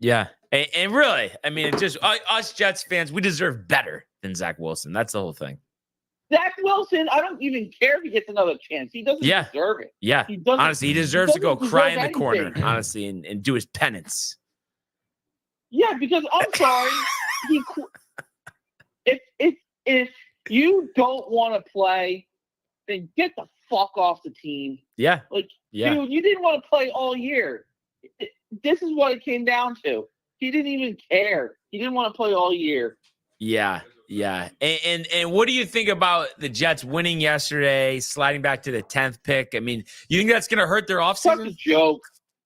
Yeah. And really, I mean, it just us Jets fans, we deserve better than Zach Wilson. That's the whole thing. Zach Wilson, I don't even care if he gets another chance. He doesn't deserve it. Yeah. Honestly, he deserves to go cry in the corner, honestly, and do his penance. Yeah, because I'm sorry. If you don't want to play, then get the fuck off the team. Yeah. Dude, you didn't want to play all year. This is what it came down to. He didn't even care. He didn't want to play all year. Yeah. And what do you think about the Jets winning yesterday, sliding back to the 10th pick? I mean, you think that's going to hurt their offseason?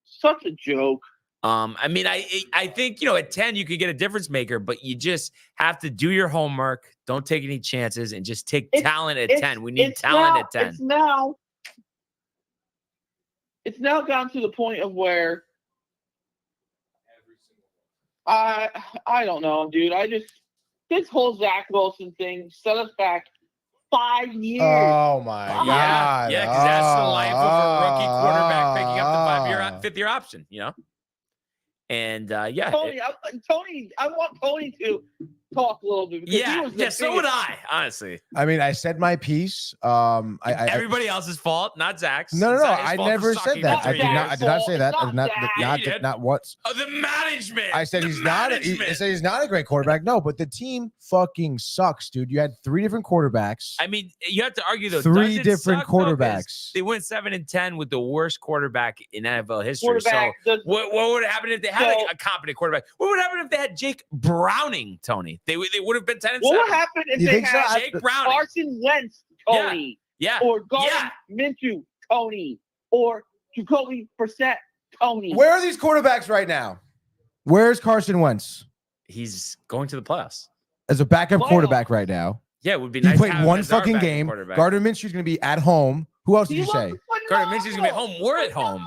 Such a joke. I mean, I think, at 10, you could get a difference maker, but you just have to do your homework. Don't take any chances and just take talent at 10. We need talent at 10. It's now gotten to the point of where I don't know, dude. This whole Zach Wilson thing set us back 5 years. Oh my God. Yeah, because that's the life of a rookie quarterback picking up the 5-year option, And Tony, I want Tony to talk a little bit. So would I, honestly. I mean, I said my piece. Everybody else's fault, not Zach's. No. I never said that. I did not say that. Not once. Oh, the management. I said he's not. I said he's not a great quarterback. No, but the team fucking sucks, dude. You had 3 different quarterbacks. I mean, you have to argue though. 3 different quarterbacks. They went 7-10 with the worst quarterback in NFL history. What would happen if they had a competent quarterback? What would happen if they had Jake Browning, Tony? They would have been 10-7. What would happen if they had Jake Browning, Carson Wentz, Tony? Yeah. Or Gardner Minshew, Tony? Or Jacoby Brissett, Tony? Where are these quarterbacks right now? Where's Carson Wentz? He's going to the playoffs as a backup quarterback right now. Yeah, it would be nice. He played one fucking game. Gardner Minshew's going to be at home. Who else did you say? Gardner Minshew's going to be at home. We're at home.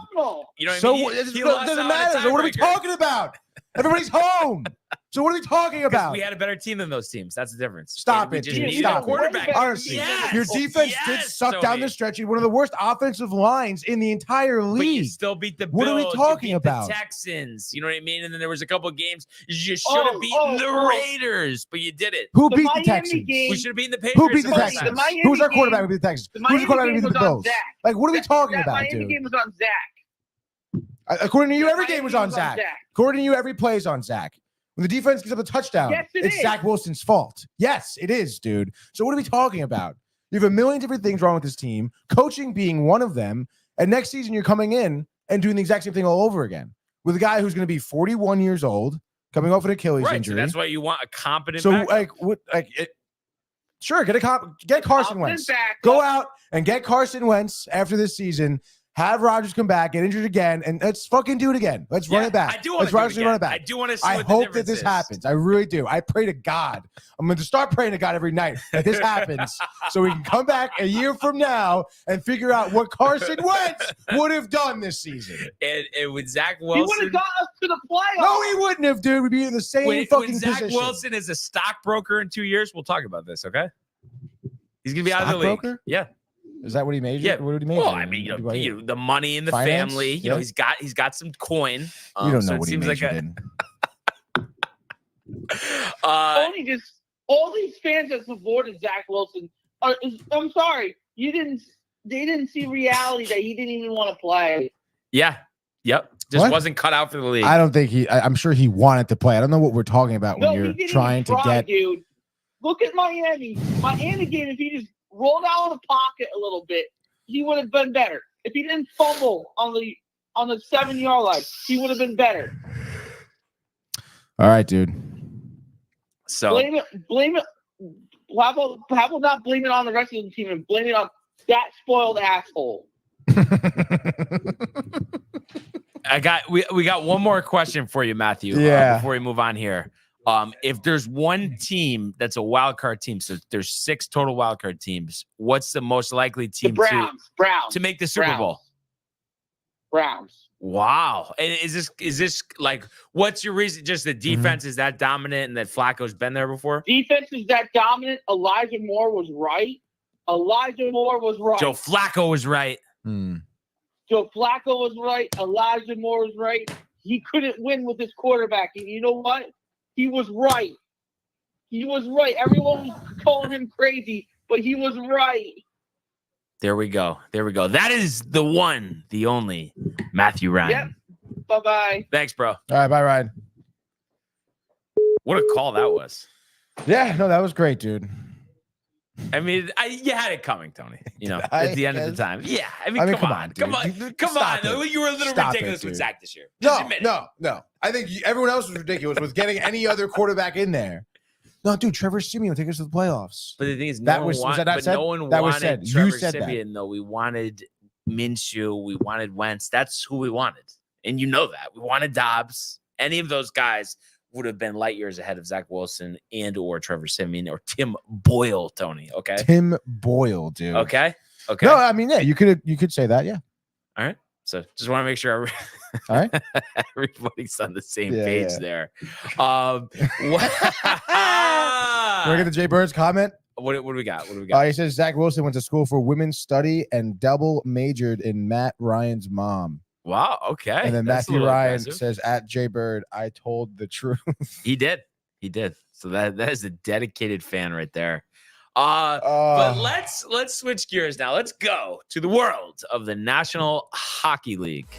You know what I mean? It doesn't matter. So what are we talking about? Everybody's home. So what are we talking about? We had a better team than those teams. That's the difference. Stop it, dude. Stop it. Honestly, your defense did suck down the stretch. You had one of the worst offensive lines in the entire league. But you still beat the Bills. What are we talking about? The Texans. You know what I mean? And then there was a couple of games you just should have beaten the Raiders, but you did it. Who beat the Texans? We should have beaten the Patriots. Who beat the Texans? Who's our quarterback who beat the Texans? Who's the quarterback who beat the Bills? Like, what are we talking about, dude? The Miami game was on Zach. According to you, every game was on Zach. According to you, every play is on Zach. When the defense gives up a touchdown, it's Zach Wilson's fault. Yes, it is, dude. So what are we talking about? You have a million different things wrong with this team, coaching being one of them, and next season you're coming in and doing the exact same thing all over again with a guy who's going to be 41 years old, coming off an Achilles injury. So that's why you want a competent. So sure, get Carson Wentz. Go out and get Carson Wentz after this season. Have Rodgers come back, get injured again, and let's fucking do it again. Let's run it back. I do want to run it back. I do want to see I hope that this happens. I really do. I pray to God. I'm going to start praying to God every night that this happens so we can come back a year from now and figure out what Carson Wentz would have done this season. And with Zach Wilson. He would have got us to the playoffs. No, he wouldn't have, dude. We'd be in the same fucking Zach position. Wilson is a stockbroker in 2 years. We'll talk about this, okay? He's going to be out of the league. Stockbroker? Yeah. Is that what he made? Yeah. What did he make? Well, I mean, the money in the Finance? family. You know, he's got some coin. You don't know what he majored in. Only just all these fans that supported Zach Wilson. I'm sorry, they didn't see reality that he didn't even want to play. Yeah. Yep. Just wasn't cut out for the league. I don't think I'm sure he wanted to play. I don't know what we're talking about when you're trying to get. Dude, look at Miami. Miami game. If he just rolled out of the pocket a little bit, he would have been better. If he didn't fumble on the 7-yard line, he would have been better. All right, dude. So blame it. How about not blame it on the rest of the team and blame it on that spoiled asshole? We got one more question for you, Matthew. Before we move on here. If there's one team that's a wild card team, so there's 6 total wild card teams, what's the most likely team Browns to make the Super Bowl? Browns. Wow. And is this like, what's your reason? Just the defense is that dominant and that Flacco's been there before? Defense is that dominant. Elijah Moore was right. Joe Flacco was right. Joe Flacco was right. Elijah Moore was right. He couldn't win with this quarterback. And you know what? He was right. He was right. Everyone was calling him crazy, but he was right. There we go. That is the one, the only Matthew Ryan. Yep. Bye-bye. Thanks, bro. All right, bye, Ryan. What a call that was. Yeah, no, that was great, dude. I mean, you had it coming, Tony. At the end of the time. Yeah. I mean come on. Come on. You were a little ridiculous with Zach this year. No. I think everyone else was ridiculous with getting any other quarterback in there. No, dude, Trevor Siemian will take us to the playoffs. But the thing is, no one wanted Trevor Siemian, though. We wanted Minshew. We wanted Wentz. That's who we wanted. And you know that. We wanted Dobbs. Any of those guys would have been light years ahead of Zach Wilson and or Trevor Siemian or Tim Boyle, Tony. Okay. Tim Boyle, dude. Okay. No, I mean, yeah, you could say that, yeah. All right. So just want to make sure all right. Everybody's on the same page there. We're going to Jay Bird's comment. What do we got? He says Zach Wilson went to school for women's study and double majored in Matt Ryan's mom. Wow. Okay. And then Matthew Ryan says at Jay Bird, I told the truth. He did. So that is a dedicated fan right there. But let's switch gears now. Let's go to the world of the National Hockey League. Here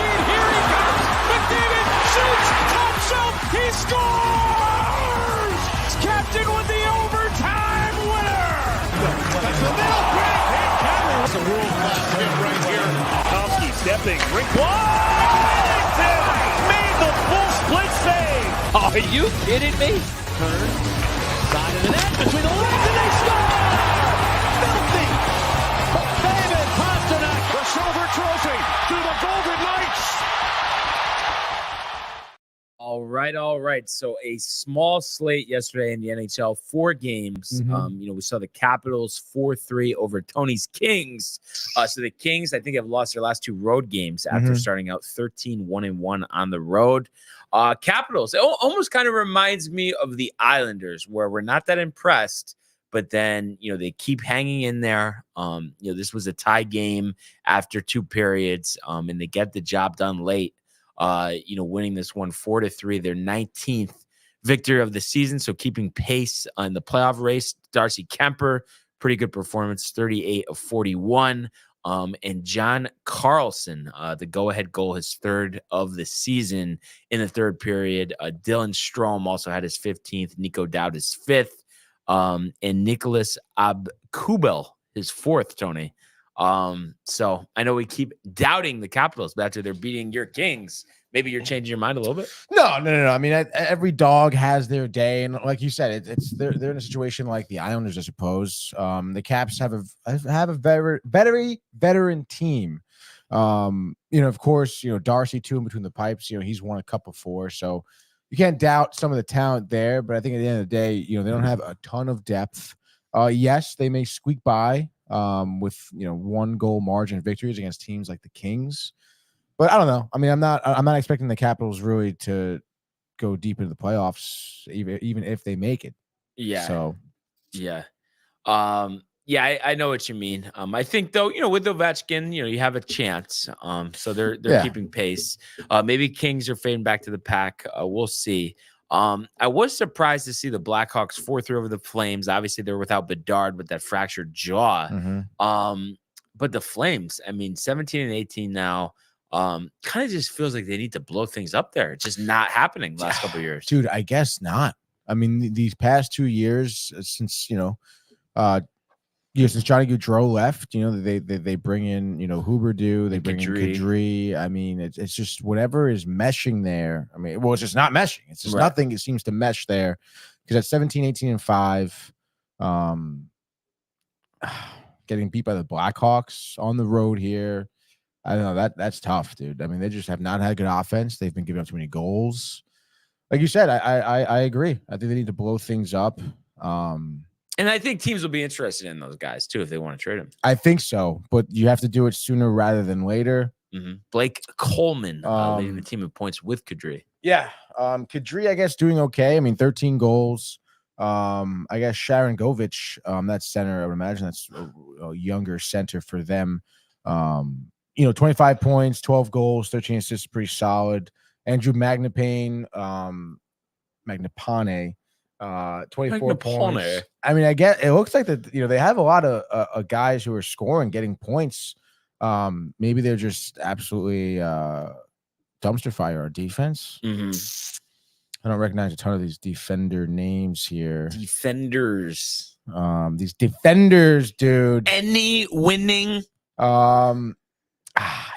he comes. McDavid shoots, top shelf, he scores! Captain with the overtime winner. That's the middle, quick. That's a world-class hit right here. Tomsky stepping, rink wide. Made the full split save. Are you kidding me? Turn, side of the net, between the legs, and they score! Filthy! David Pastrnak, the silver trophy to the Golden Knights. All right. So a small slate yesterday in the NHL, 4 games. We saw the Capitals 4-3 over Tony's Kings. So the Kings, I think, have lost their last 2 road games after starting out 13-1-1 on the road. Capitals, it almost kind of reminds me of the Islanders, where we're not that impressed, but then, they keep hanging in there. This was a tie game after 2 periods, and they get the job done late. Winning this one 4-3, their 19th victory of the season. So keeping pace in the playoff race. Darcy Kemper, pretty good performance, 38 of 41. And John Carlson, the go-ahead goal, his 3rd of the season in the 3rd period. Dylan Strome also had his 15th. Nico Dowd his 5th. And Nicholas Abkubel his 4th, Tony. So I know we keep doubting the Capitals, but after they're beating your Kings, maybe you're changing your mind a little bit. No. I mean, every dog has their day, and like you said, they're in a situation like the Islanders, I suppose. The Caps have a very veteran team. Of course, Darcy too in between the pipes. He's won a cup before, so you can't doubt some of the talent there. But I think at the end of the day, they don't have a ton of depth. Yes, they may squeak by. With 1 goal margin victories against teams like the Kings, but I don't know. I mean, I'm not expecting the Capitals really to go deep into the playoffs, even if they make it. Yeah. So, yeah. I know what you mean. I think though, with Ovechkin, you have a chance. So they're keeping pace. Maybe Kings are fading back to the pack. We'll see. I was surprised to see the Blackhawks 4-3 over the Flames. Obviously, they're without Bedard with that fractured jaw. But the Flames, 17-18 now, kind of just feels like they need to blow things up there. It's just not happening the last couple of years. Dude, I guess not. I mean, these past 2 years since, since Johnny Gaudreau left, they bring in, Huberdeau, they bring in Kadri. I mean, it's just whatever is meshing there. I mean, well, it's just not meshing. It's just nothing. It seems to mesh there because at 17, 18, and 5, getting beat by the Blackhawks on the road here. I don't know, that's tough, dude. I mean, they just have not had good offense. They've been giving up too many goals. Like you said, I agree. I think they need to blow things up. And I think teams will be interested in those guys too if they want to trade them. I think so, but you have to do it sooner rather than later. Blake Coleman leading the team in points with Kadri. Yeah, Kadri, I guess, doing okay. I mean, 13 goals. I guess Sharon Govich, that center, I would imagine that's a younger center for them. You know, 25 points, 12 goals, 13 assists, pretty solid. Andrew Magnapane, 24 points. I mean, I get it looks like that, you know, they have a lot of guys who are scoring, getting points. Maybe they're just absolutely dumpster fire on defense. I don't recognize a ton of these defender names here. Defenders. These defenders, dude. Any winning?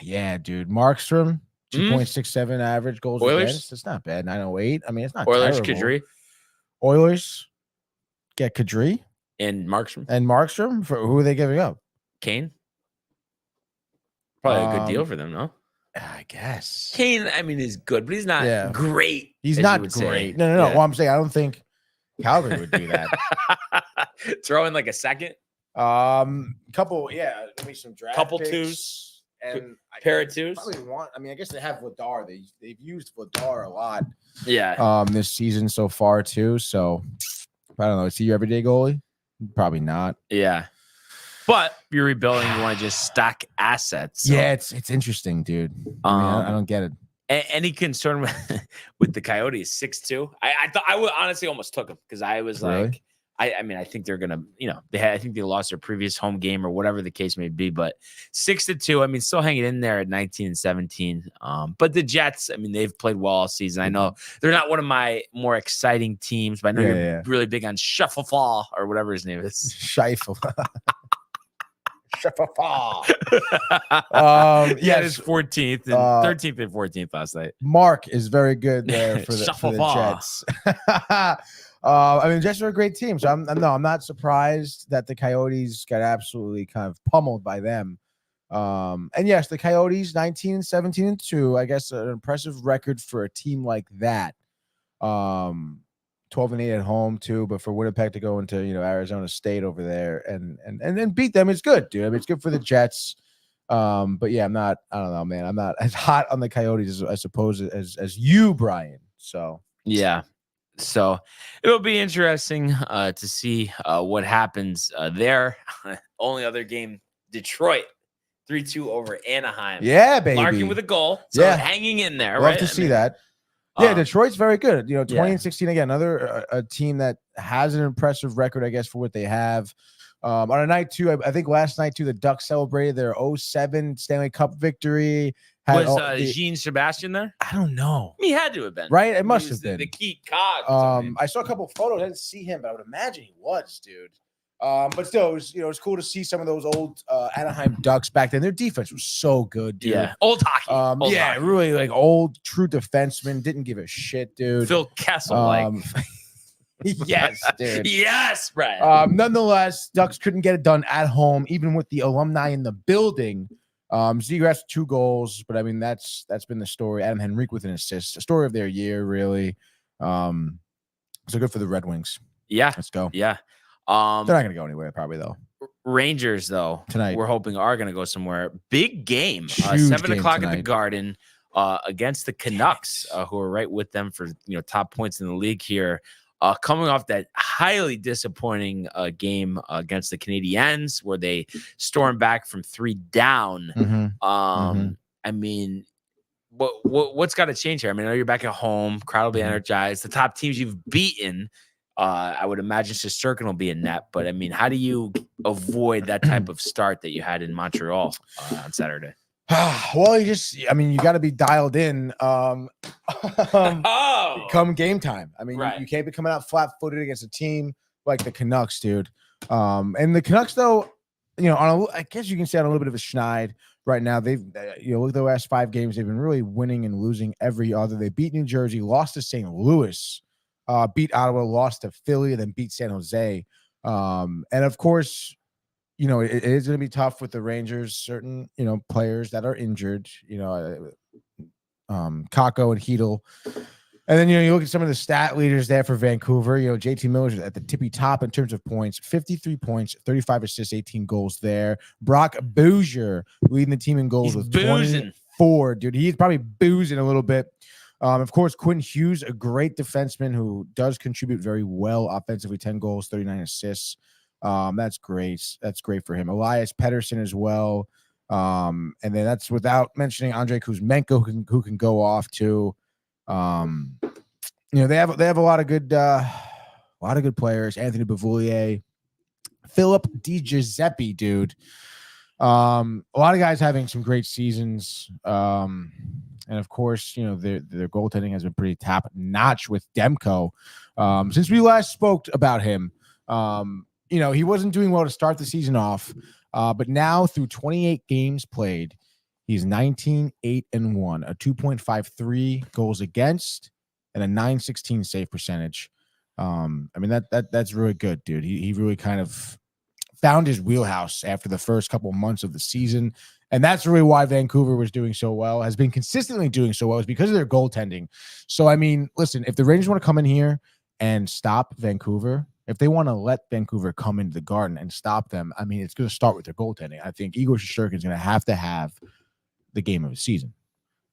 Yeah, dude. Markstrom, 2.67 average goals against. It's not bad. 908. I mean, it's not Oilers, terrible. Kadri. Oilers get Kadri and Markstrom. And Markstrom, for who are they giving up? Kane. Probably a good deal for them, no? I guess. Kane, I mean, is good, but he's not great. He's not great. Say. No. Well, I'm saying I don't think Calgary would do that. Throw in like a second. Couple, give me some draft couple picks. Twos. And pair of twos. I mean, I guess they have Vladar. They've used Vladar a lot. Yeah. This season so far too. So I don't know. Is he your everyday goalie? Probably not. Yeah. But you're rebuilding. You want to just stack assets. So. Yeah, it's interesting, dude. I don't get it. Any concern with the Coyotes 6-2? I thought I would honestly almost took them because I was like. I mean, I think they're gonna, you know, I think they lost their previous home game or whatever the case may be, but 6-2. I mean, still hanging in there at 19-17. But the Jets, I mean, they've played well all season. I know they're not one of my more exciting teams, but I know you're really big on Shufflefall or whatever his name is. Scheifel. Shufflefall. It's 14th and 13th and 14th last night. Mark is very good there for the Jets. I mean, Jets are a great team, so I'm not surprised that the Coyotes got absolutely kind of pummeled by them. And yes, the Coyotes 19-17-2, I guess an impressive record for a team like that. 12-8 at home too, but for Winnipeg to go into, you know, Arizona State over there and then beat them is good, dude. I mean, it's good for the Jets. But yeah, I don't know, man. I'm not as hot on the Coyotes I suppose as you, Brian. So yeah. So it'll be interesting to see what happens there. Only other game, Detroit 3-2 over Anaheim. Yeah, baby. Larkin with a goal. So hanging in there. Love to see that. Yeah, Detroit's very good. You know, 20-16 again. Another a team that has an impressive record, I guess, for what they have. On a night too, I think last night too, the Ducks celebrated their 2007 Stanley Cup victory. Was Jean Sebastian there? I don't know. He had to have been. Right? It must have been. The key cog. I saw a couple of photos. I didn't see him, but I would imagine he was, dude. But still, it was cool to see some of those old Anaheim Ducks back then. Their defense was so good, dude. Yeah. Old hockey. Hockey. Really like old true defenseman. Didn't give a shit, dude. Phil Kessel Yes, dude. Yes, Brad. Nonetheless, Ducks couldn't get it done at home, even with the alumni in the building. Zegras 2 goals, but I mean that's been the story. Adam Henrique with an assist, a story of their year, really. So good for the Red Wings. Yeah, let's go. Yeah, they're not gonna go anywhere probably though. Rangers though tonight we're hoping are gonna go somewhere. Big game, 7 o'clock at the Garden against the Canucks, who are right with them for top points in the league here. Coming off that highly disappointing game against the Canadiens, where they stormed back from 3 down. I mean, what's got to change here? I mean, I know you're back at home, crowd will be energized. The top teams you've beaten, I would imagine Shesterkin will be in net. But I mean, how do you avoid that type of start that you had in Montreal on Saturday? Well, you got to be dialed in come game time. I mean, you can't be coming out flat-footed against a team like the Canucks, dude. And the Canucks, though, I guess you can say on a little bit of a schneid right now. They've, look at the last 5 games. They've been really winning and losing every other. They beat New Jersey, lost to St. Louis, beat Ottawa, lost to Philly, then beat San Jose. And of course, it is going to be tough with the Rangers, certain, players that are injured, Kako and Hedel. And then, you look at some of the stat leaders there for Vancouver. JT Miller's at the tippy top in terms of points, 53 points, 35 assists, 18 goals there. Brock Bouger leading the team in goals with 24. Dude, he's probably boozing a little bit. Of course, Quinn Hughes, a great defenseman who does contribute very well offensively, 10 goals, 39 assists. That's great. That's great for him. Elias Pettersson as well. And then that's without mentioning Andrei Kuzmenko, who can go off too. They have a lot of good players. Anthony Beauvillier, Philip DiGiuseppe, dude. A lot of guys having some great seasons. And of course, their goaltending has been pretty top notch with Demko. Since we last spoke about him, he wasn't doing well to start the season off. But now through 28 games played, he's 19-8-1, a 2.53 goals against, and a 916 save percentage. That's really good, dude. He really kind of found his wheelhouse after the first couple months of the season. And that's really why Vancouver was doing so well, has been consistently doing so well, is because of their goaltending. So, listen, if the Rangers want to come in here and stop Vancouver, if they want to let Vancouver come into the Garden and stop them, it's going to start with their goaltending. I think Igor Shesterkin is going to have the game of the season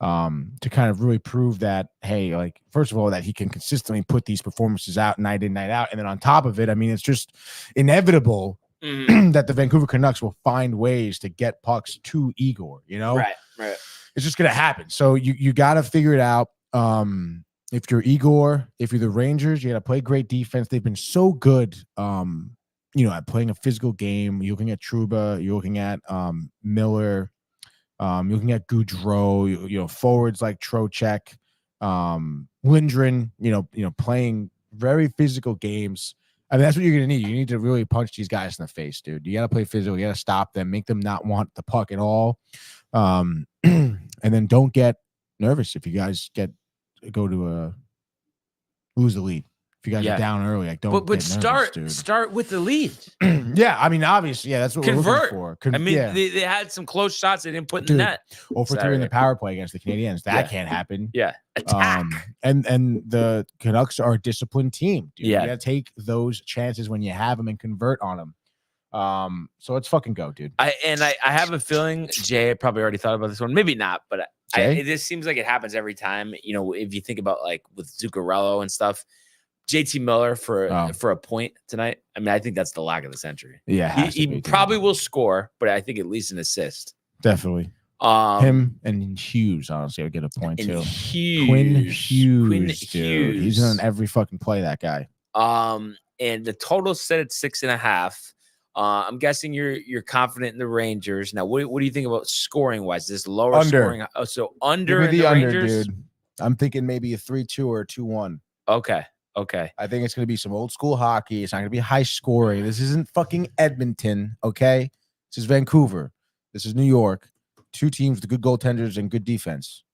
to kind of really prove that, hey, first of all, that he can consistently put these performances out night in, night out. And then on top of it, it's just inevitable that the Vancouver Canucks will find ways to get pucks to Igor, Right. It's just going to happen. So you got to figure it out. If you're Igor, if you're the Rangers, you got to play great defense. They've been so good, at playing a physical game. You're looking at Trouba, you're looking at Miller, you're looking at Goudreau, forwards like Trocheck, Lindgren, playing very physical games. That's what you're going to need. You need to really punch these guys in the face, dude. You got to play physical. You got to stop them, make them not want the puck at all. And then don't get nervous if you guys go to lose the lead. If you guys are down early, don't but get nervous, dude. Start with the lead. Yeah, obviously, that's what we're looking for. They had some close shots they didn't put in the net. 0-for-3 in the power play against the Canadiens. That can't happen. Yeah. Attack. And the Canucks are a disciplined team, dude. Yeah. You gotta take those chances when you have them and convert on them. So let's fucking go, dude. I have a feeling Jay probably already thought about this one. Maybe not, but it just seems like it happens every time. If you think about with Zuccarello and stuff, JT Miller for a point tonight. I think that's the lack of the century. Yeah, he probably will score, but I think at least an assist. Definitely. Him and Hughes, honestly, would get a point too. Quinn Hughes, dude. He's on every fucking play, that guy. And the total set at 6.5. I'm guessing you're confident in the Rangers. Now, what do you think about scoring wise? This lower scoring. Oh, so under the Rangers, dude. I'm thinking maybe a 3-2 or a 2-1. Okay. I think it's going to be some old school hockey. It's not going to be high scoring. This isn't fucking Edmonton, okay? This is Vancouver. This is New York. Two teams with good goaltenders and good defense.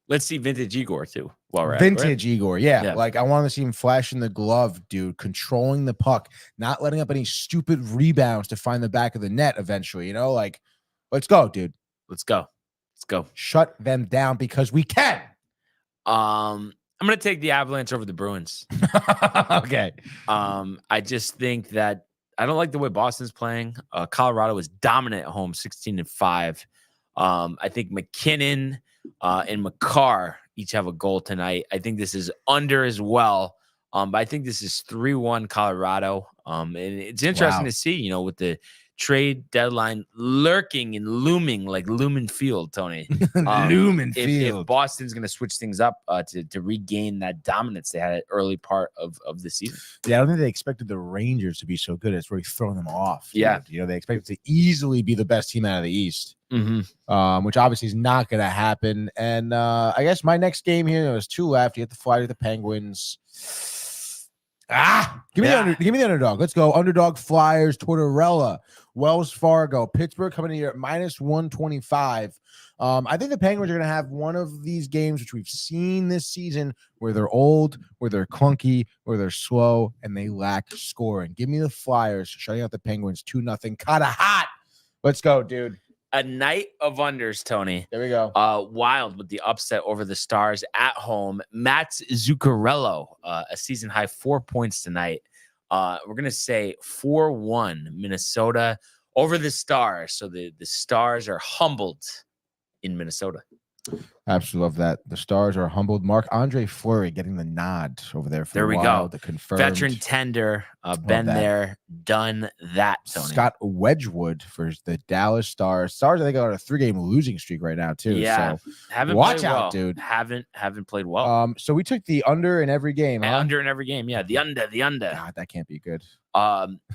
Let's see vintage Igor too. While we're vintage Igor, yeah. I want to see him flashing the glove, dude, controlling the puck, not letting up any stupid rebounds to find the back of the net eventually. Let's go, dude. Let's go. Shut them down because we can. I'm going to take the Avalanche over the Bruins. Okay. I just think that I don't like the way Boston's playing. Colorado is dominant at home, 16-5. I think McKinnon and McCarr each have a goal tonight. I think this is under as well. But I think this is 3-1 Colorado. And it's interesting to see, with the trade deadline lurking and looming like Lumen Field, Tony. Lumen Field. If Boston's going to switch things up to regain that dominance they had at early part of the season. Yeah, I don't think they expected the Rangers to be so good. It's really thrown them off. Yeah. Dude. They expected to easily be the best team out of the East, which obviously is not going to happen. And I guess my next game here, there's 2 left. You have to fly to the Penguins. Give me the underdog. Let's go. Underdog Flyers, Tortorella, Wells Fargo, Pittsburgh coming in here at -125. I think the Penguins are going to have one of these games, which we've seen this season, where they're old, where they're clunky, where they're slow, and they lack scoring. Give me the Flyers shutting out the Penguins 2-0. Kinda hot. Let's go, dude. A night of unders, Tony. There we go. Wild with the upset over the Stars at home. Mats Zuccarello, a season high 4 points tonight. We're going to say 4-1 Minnesota over the Stars. So the Stars are humbled in Minnesota. Absolutely love that. The Stars are humbled. Marc-Andre Fleury getting the nod over there for a while. The confirmed veteran tender, been there, done that. Tony. Scott Wedgwood for the Dallas Stars. Stars, I think, are on a 3-game losing streak right now too. Yeah, so haven't watch played out, well. dude. Haven't played well. So we took the under in every game. Huh? Under in every game. Yeah, the under. God, that can't be good.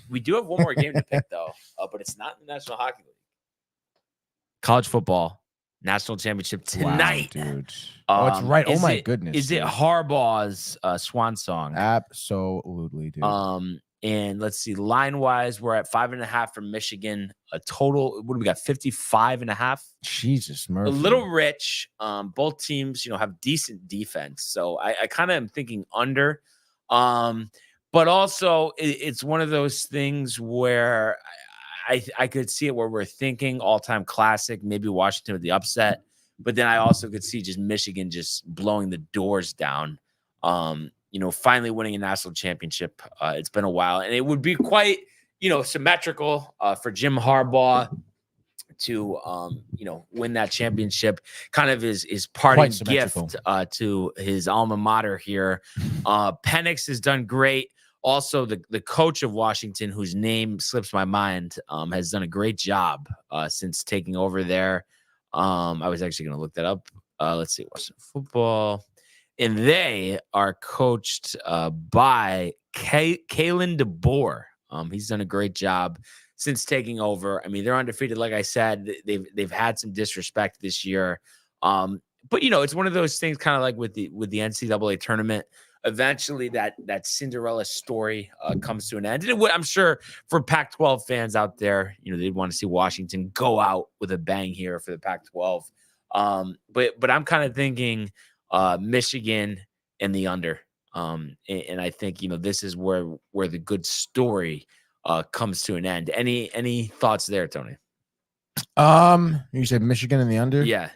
We do have one more game to pick though, but it's not in the National Hockey League. College football. National championship tonight, wow, dude. It's right. Oh my goodness. Is it Harbaugh's swan song? Absolutely, dude. And let's see, line wise, we're at 5.5 for Michigan. A total, what do we got? 55.5. Jesus, Murphy. A little rich. Both teams, have decent defense. So I kind of am thinking under. But also it's one of those things where I could see it where we're thinking all-time classic, maybe Washington with the upset, but then I also could see just Michigan just blowing the doors down. Finally winning a national championship. It's been a while, and it would be quite, symmetrical for Jim Harbaugh to, win that championship. Kind of his parting gift to his alma mater here. Penix has done great. Also, the coach of Washington, whose name slips my mind, has done a great job since taking over there. I was actually going to look that up. Let's see, Washington football. And they are coached by Kalen DeBoer. He's done a great job since taking over. I mean, they're undefeated. Like I said, they've had some disrespect this year. But, it's one of those things kind of like with the NCAA tournament. Eventually that Cinderella story comes to an end. And I'm sure for Pac-12 fans out there, they'd want to see Washington go out with a bang here for the Pac-12. But I'm kind of thinking Michigan and the under. And I think, this is where the good story comes to an end. Any thoughts there, Tony? You said Michigan and the under? Yeah.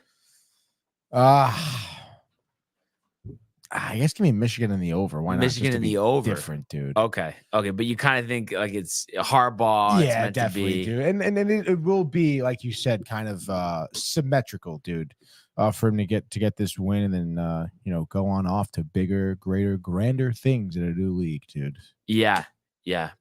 I guess give me Michigan in the over. Why not? Michigan in the over. Different, dude. Okay. But you kind of think like it's Harbaugh. Yeah, it's definitely, dude. And it will be, like you said, kind of symmetrical, dude. For him to get this win and then go on off to bigger, greater, grander things in a new league, dude. Yeah.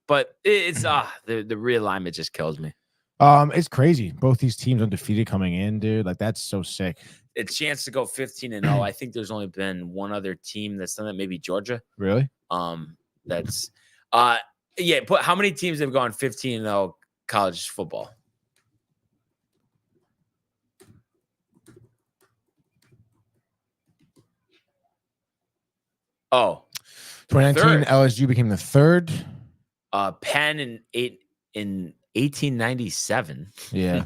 But it's the realignment just kills me. It's crazy. Both these teams undefeated coming in, dude. Like that's so sick. A chance to go 15-0. I think there's only been one other team that's done that, maybe Georgia. Really? That's yeah. But how many teams have gone 15-0 college football? Oh, 2019 LSU became the third. Penn in 1897. Yeah.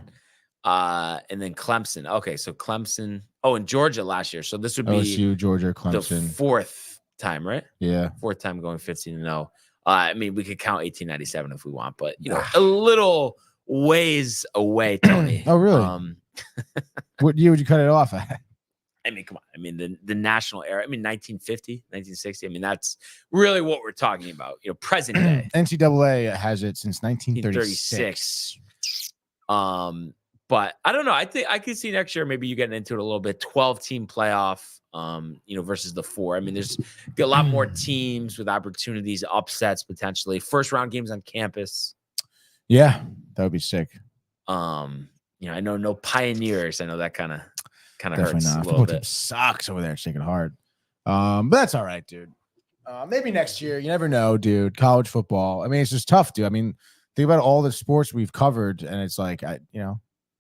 And then Clemson. Okay, so Clemson. Oh, and Georgia last year. So this would be LSU, Georgia, Clemson. The fourth time, right? Yeah. Fourth time going 15-0. I mean, we could count 1897 if we want, but a little ways away, Tony. Oh, really? What year would you cut it off at? I mean, come on. I mean, the national era. I mean, 1950, 1960. I mean, that's really what we're talking about. Present day. NCAA has it since 1936. But I don't know. I think I could see next year maybe you getting into it a little bit. 12-team playoff, versus the 4. I mean, there's a lot more teams with opportunities, upsets potentially. First-round games on campus. Yeah, that would be sick. I know no Pioneers. I know that kind of hurts not. A little bit. Sucks over there, shaking hard. But that's all right, dude. Maybe next year. You never know, dude. College football. I mean, it's just tough, dude. I mean, think about all the sports we've covered, and it's like,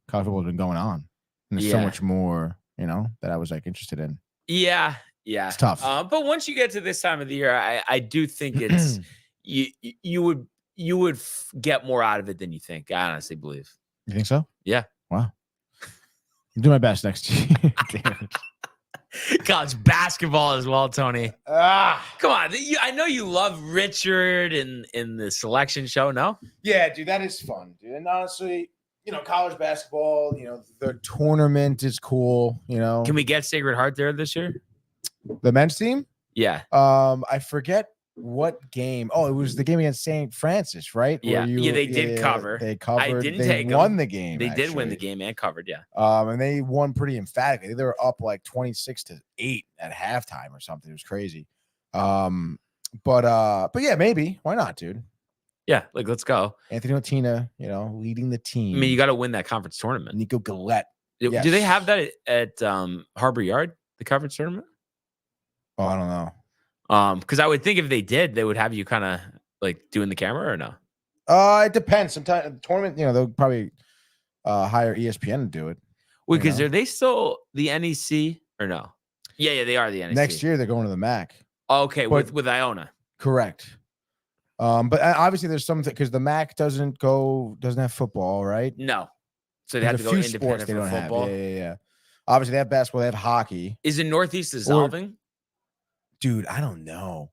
college football has been going on, and there's so much more, that I was like interested in. Yeah, it's tough. But once you get to this time of the year, I do think it's you would get more out of it than you think. I honestly believe. You think so? Yeah. Wow. I'll do my best next year. College basketball as well, Tony. Come on. I know you love Richard in the selection show, no? Yeah, dude, that is fun, dude. And honestly, college basketball, the tournament is cool, Can we get Sacred Heart there this year? The men's team? Yeah. I forget What game? Oh, it was the game against St. Francis, right? Yeah, they did cover. They covered. I didn't they take won them. the game. They did win the game and covered. Yeah. And they won pretty emphatically. They were up like 26-8 at halftime or something. It was crazy. But yeah, maybe. Why not, dude? Yeah, like let's go. Anthony Otina, leading the team. I mean, you got to win that conference tournament. Nico Gillette. Do they have that at Harbor Yard, the conference tournament? Oh, I don't know. Because I would think if they did, they would have you kind of like doing the camera or no? It depends. Sometimes the tournament, they'll probably hire ESPN to do it. Wait, because are they still the NEC or no? Yeah, they are the NEC. Next year they're going to the MAC. Okay, with Iona. Correct. But obviously there's something because the MAC doesn't have football, right? No. So they have to go independent for football. Yeah. Obviously they have basketball, they have hockey. Is it Northeast dissolving? Dude, I don't know.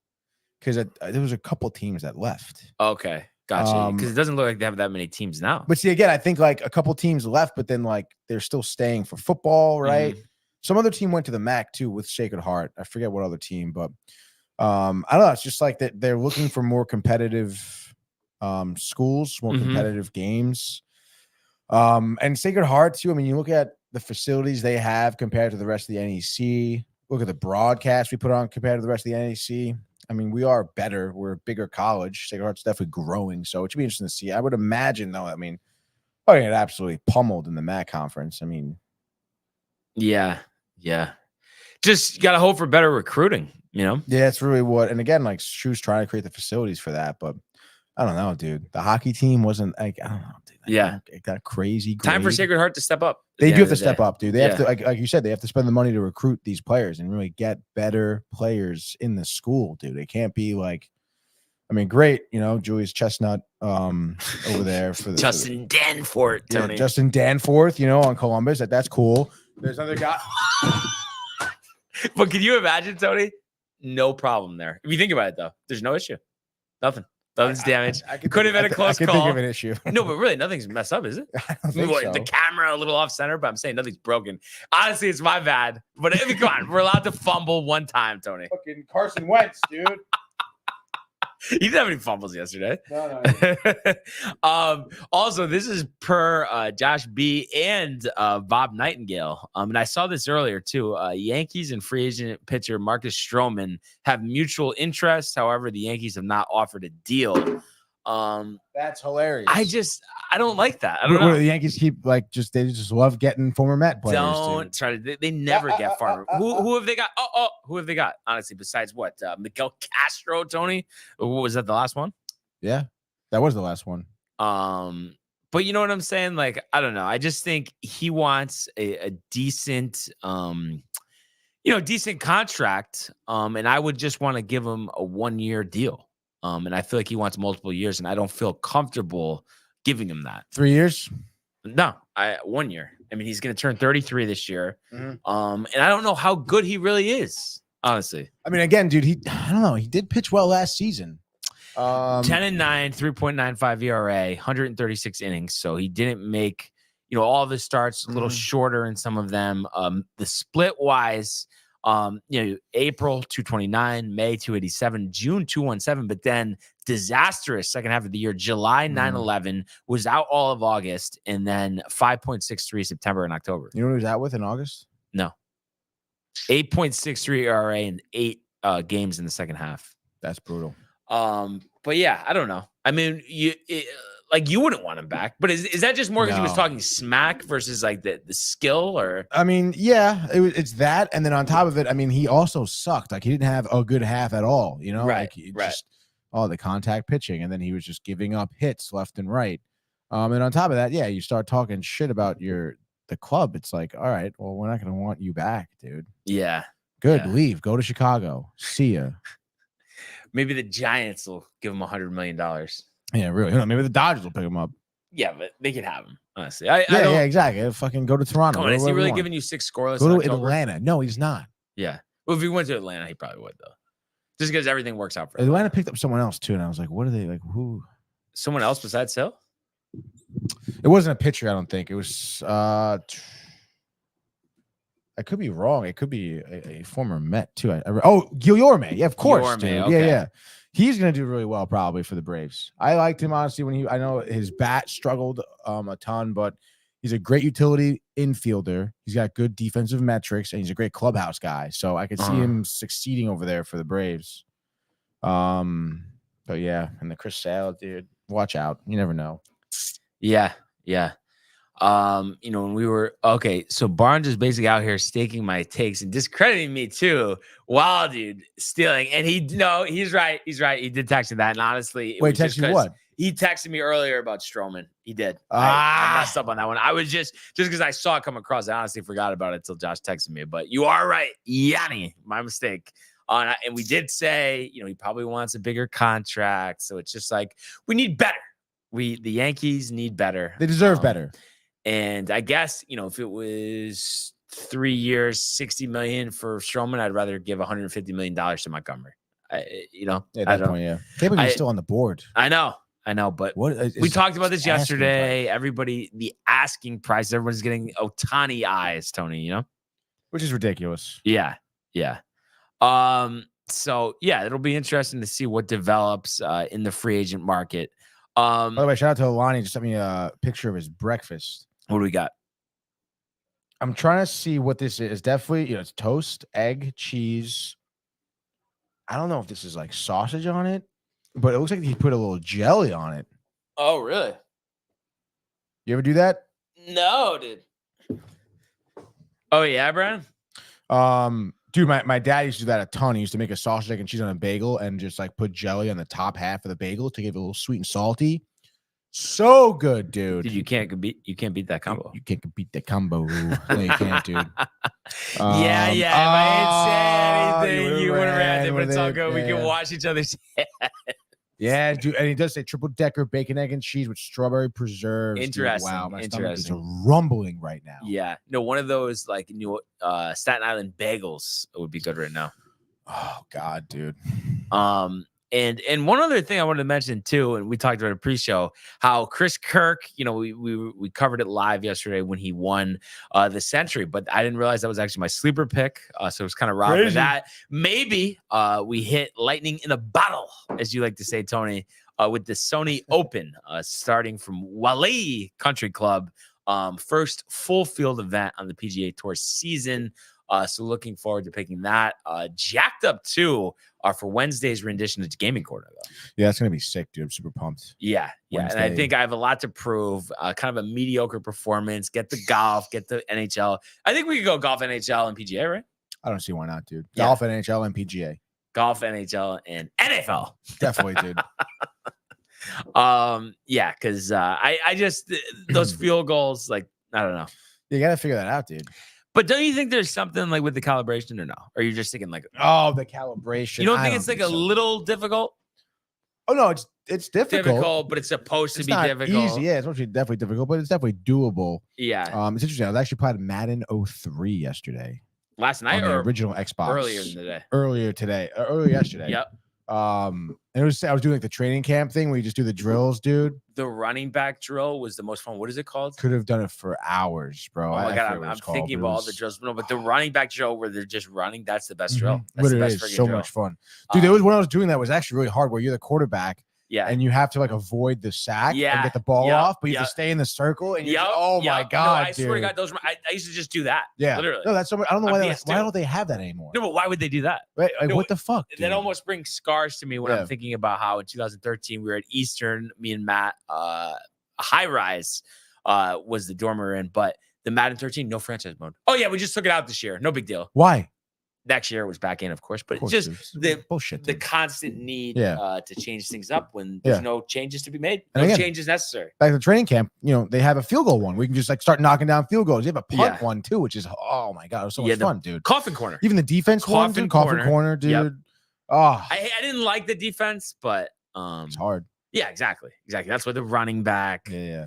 Because there was a couple teams that left. Okay. Gotcha. Because it doesn't look like they have that many teams now. But see, again, I think like a couple teams left, but then like they're still staying for football, right? Mm-hmm. Some other team went to the MAC too with Sacred Heart. I forget what other team, but I don't know. It's just like that they're looking for more competitive schools, more competitive games. And Sacred Heart too. I mean, you look at the facilities they have compared to the rest of the NEC. Look at the broadcast we put on compared to the rest of the NEC. I mean, we are better. We're a bigger college. Sacred Heart's definitely growing, so it should be interesting to see. I would imagine, though, probably get absolutely pummeled in the MAC conference. I mean, yeah. Just got to hope for better recruiting, Yeah, it's really what. And again, like Shu's trying to create the facilities for that, but I don't know, dude. The hockey team wasn't like I don't know, dude. It got crazy. Time for Sacred Heart to step up. They do have to step up, dude. They have to, like you said, they have to spend the money to recruit these players and really get better players in the school, dude. It can't be like, great, Julius Chestnut over there for the Justin Danforth, Tony. Yeah, Justin Danforth, on Columbus. That's cool. There's another guy. But can you imagine, Tony? No problem there. If you think about it, though, there's no issue. Nothing's damaged. Could have been a close call. I can think of an issue. No, but really, nothing's messed up, is it? I don't think so. The camera a little off center, but I'm saying nothing's broken. Honestly, it's my bad. But come on, we're allowed to fumble one time, Tony. Fucking Carson Wentz, dude. He didn't have any fumbles yesterday. No. Also, this is per Josh B. and Bob Nightingale. And I saw this earlier, too. Yankees and free agent pitcher Marcus Stroman have mutual interest. However, the Yankees have not offered a deal. That's hilarious. I don't like that. I don't know. The Yankees keep they just love getting former Met players. Don't try to. They never get far. Who have they got? Who have they got? Honestly, besides what? Miguel Castro, Tony. What was that? The last one? Yeah, that was the last one. But you know what I'm saying? Like, I don't know. I just think he wants a decent, decent contract. And I would just want to give him a 1-year deal. And I feel like he wants multiple years, and I don't feel comfortable giving him that. 3 years? No, 1 year. I mean, he's going to turn 33 this year. And I don't know how good he really is, honestly. I mean, again, dude, I don't know. He did pitch well last season. 10-9, 3.95 ERA, 136 innings. So he didn't make, all the starts a little shorter in some of them. The split wise, April 229, May 287, June 217, but then disastrous second half of the year, July 911, was out all of August, and then 5.63 September and October. You know what he was out with in August? No. 8.63 ERA in 8 games in the second half. That's brutal. But yeah, I don't know. I mean, you wouldn't want him back, but is that just more because he was talking smack versus like the skill, or? I mean, yeah, it's that, and then on top of it, I mean, he also sucked. Like he didn't have a good half at all, Right. Just the contact pitching, and then he was just giving up hits left and right. And on top of that, yeah, you start talking shit about the club. It's like, all right, well, we're not going to want you back, dude. Yeah. Good, leave, go to Chicago. See ya. Maybe the Giants will give him $100 million. Yeah, really. Maybe the Dodgers will pick him up. Yeah, but they can have him, honestly. Yeah, exactly. Fucking go to Toronto. Come on, is he really giving you 6 scoreless? Go to Atlanta. No, he's not. Yeah. Well, if he went to Atlanta, he probably would, though. Just because everything works out for him. Atlanta picked up someone else, too, and I was like, what are they, like, who? Someone else besides Hill? It wasn't a pitcher, I don't think. It was, I could be wrong. It could be a former Met, too. Guillorme. Yeah, of course, Guillorme, dude. okay. Yeah. He's going to do really well probably for the Braves. I liked him, honestly, I know his bat struggled a ton, but he's a great utility infielder. He's got good defensive metrics, and he's a great clubhouse guy. So I could see him succeeding over there for the Braves. But yeah, and the Chris Sale, dude, watch out. You never know. Yeah. When we were so Barnes is basically out here staking my takes and discrediting me too. Wow, dude, stealing. And he's right. He's right. He did text me that. And honestly, text you what? He texted me earlier about Stroman. He did. I messed up on that one. I was just because I saw it come across. I honestly forgot about it until Josh texted me. But you are right, Yanni. My mistake. And we did say, he probably wants a bigger contract. So it's just like we need better. The Yankees need better. They deserve better. And I guess, if it was 3 years, $60 million for Stroman, I'd rather give $150 million to Montgomery. At that point, yeah. Can't believe he's still on the board. I know. But we talked about this yesterday. Everybody, the asking price, everyone's getting Ohtani eyes, Tony, Which is ridiculous. Yeah. So yeah, it'll be interesting to see what develops in the free agent market. By the way, shout out to Alani. Just sent me a picture of his breakfast. What do we got? I'm trying to see what this is. Definitely, it's toast, egg, cheese. I don't know if this is like sausage on it, but it looks like he put a little jelly on it. Oh, really? You ever do that? No, dude. Oh yeah, Brian. Dude, my dad used to do that a ton. He used to make a sausage, egg, and cheese on a bagel and just like put jelly on the top half of the bagel to give it a little sweet and salty. So good, dude. Dude, you can't beat that combo. You can't beat that combo. No, you can't, dude. If I didn't say anything, you would have ran it, but it's all good. We can wash each other's head. Yeah, dude, and he does say triple decker bacon, egg, and cheese with strawberry preserves. Interesting. Dude, wow, my stomach is rumbling right now. Yeah, no, one of those like new Staten Island bagels would be good right now. Oh God, dude. And one other thing I wanted to mention too, and we talked about it pre-show, how Chris Kirk, we covered it live yesterday when he won the Century, but I didn't realize that was actually my sleeper pick, so it was kind of robbed of that. Maybe we hit lightning in a bottle, as you like to say, Tony, with the Sony Open, starting from Wale Country Club, first full field event on the PGA Tour season. So looking forward to picking that. Jacked up too for Wednesday's rendition of Gaming Corner, though. Yeah, that's gonna be sick, dude. I'm super pumped. Yeah. Wednesday. And I think I have a lot to prove. Kind of a mediocre performance. Get the golf, get the NHL. I think we could go golf, NHL, and PGA, right? I don't see why not, dude. Golf, NHL, and PGA. Golf, NHL, and NFL. Definitely, dude. Yeah, because I just those field goals, like I don't know. You gotta figure that out, dude. But don't you think there's something like with the calibration or no? Or you're just thinking like, the calibration? You don't think it's like a little difficult? Oh no, it's difficult. But it's supposed to be not difficult. Easy, yeah. It's actually definitely difficult, but it's definitely doable. Yeah. It's interesting. I was actually playing Madden 03 yesterday. Last night on or the original Xbox? Earlier in the day. Earlier yesterday. Yep. And I was doing like the training camp thing where you just do the drills, dude. The running back drill was the most fun. What is it called? Could have done it for hours, bro. Oh my God, I'm thinking about all the drills. No, but the running back drill where they're just running, that's the best drill. That's Literally, the best so drill. Much fun. Dude, there was one I was doing that was actually really hard where you're the quarterback. Yeah. And you have to like avoid the sack and get the ball off, but you have to stay in the circle. And my God, no, I swear to God, I used to just do that. Yeah. Literally. No, that's so much. I don't know why don't they have that anymore? No, but why would they do that? Right? Like, what the fuck? Dude? That almost brings scars to me when I'm thinking about how in 2013 we were at Eastern, me and Matt, High Rise was the dorm we were in, but the Madden 13, no franchise mode. Oh yeah, we just took it out this year. No big deal. Why? Next year it was back in, of course, but it's just the bullshit, the constant need to change things up when there's no changes to be made. No changes necessary. Like the training camp, they have a field goal one. We can just like start knocking down field goals. You have a punt one too, which is oh my God, it was so much fun, dude. Coffin corner. Even the defense coffin corner, dude. Yep. Oh, I didn't like the defense, but it's hard. Yeah, exactly. That's where the running back. Yeah.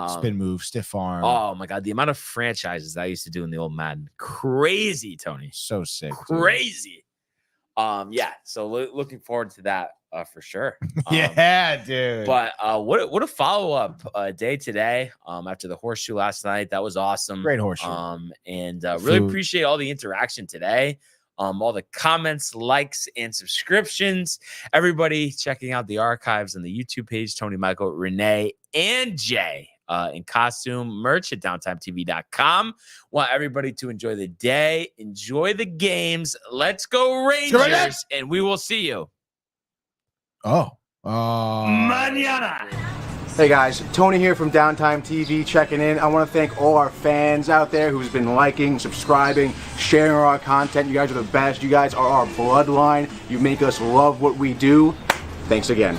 Spin move, stiff arm. Oh my God, the amount of franchises I used to do in the old Madden, crazy, Tony. So sick, crazy. Dude. So looking forward to that for sure. Yeah, dude. But what a follow up day today. After the horseshoe last night, that was awesome. Great horseshoe. And really appreciate all the interaction today. all the comments, likes, and subscriptions. Everybody checking out the archives on the YouTube page, Tony, Michael, Renee, and Jay in costume merch at downtimetv.com. Want everybody to enjoy the day, enjoy the games. Let's go Rangers, and we will see you. Mañana. Hey guys, Tony here from Downtime TV checking in. I want to thank all our fans out there who's been liking, subscribing, sharing our content. You guys are the best. You guys are our bloodline. You make us love what we do. Thanks again.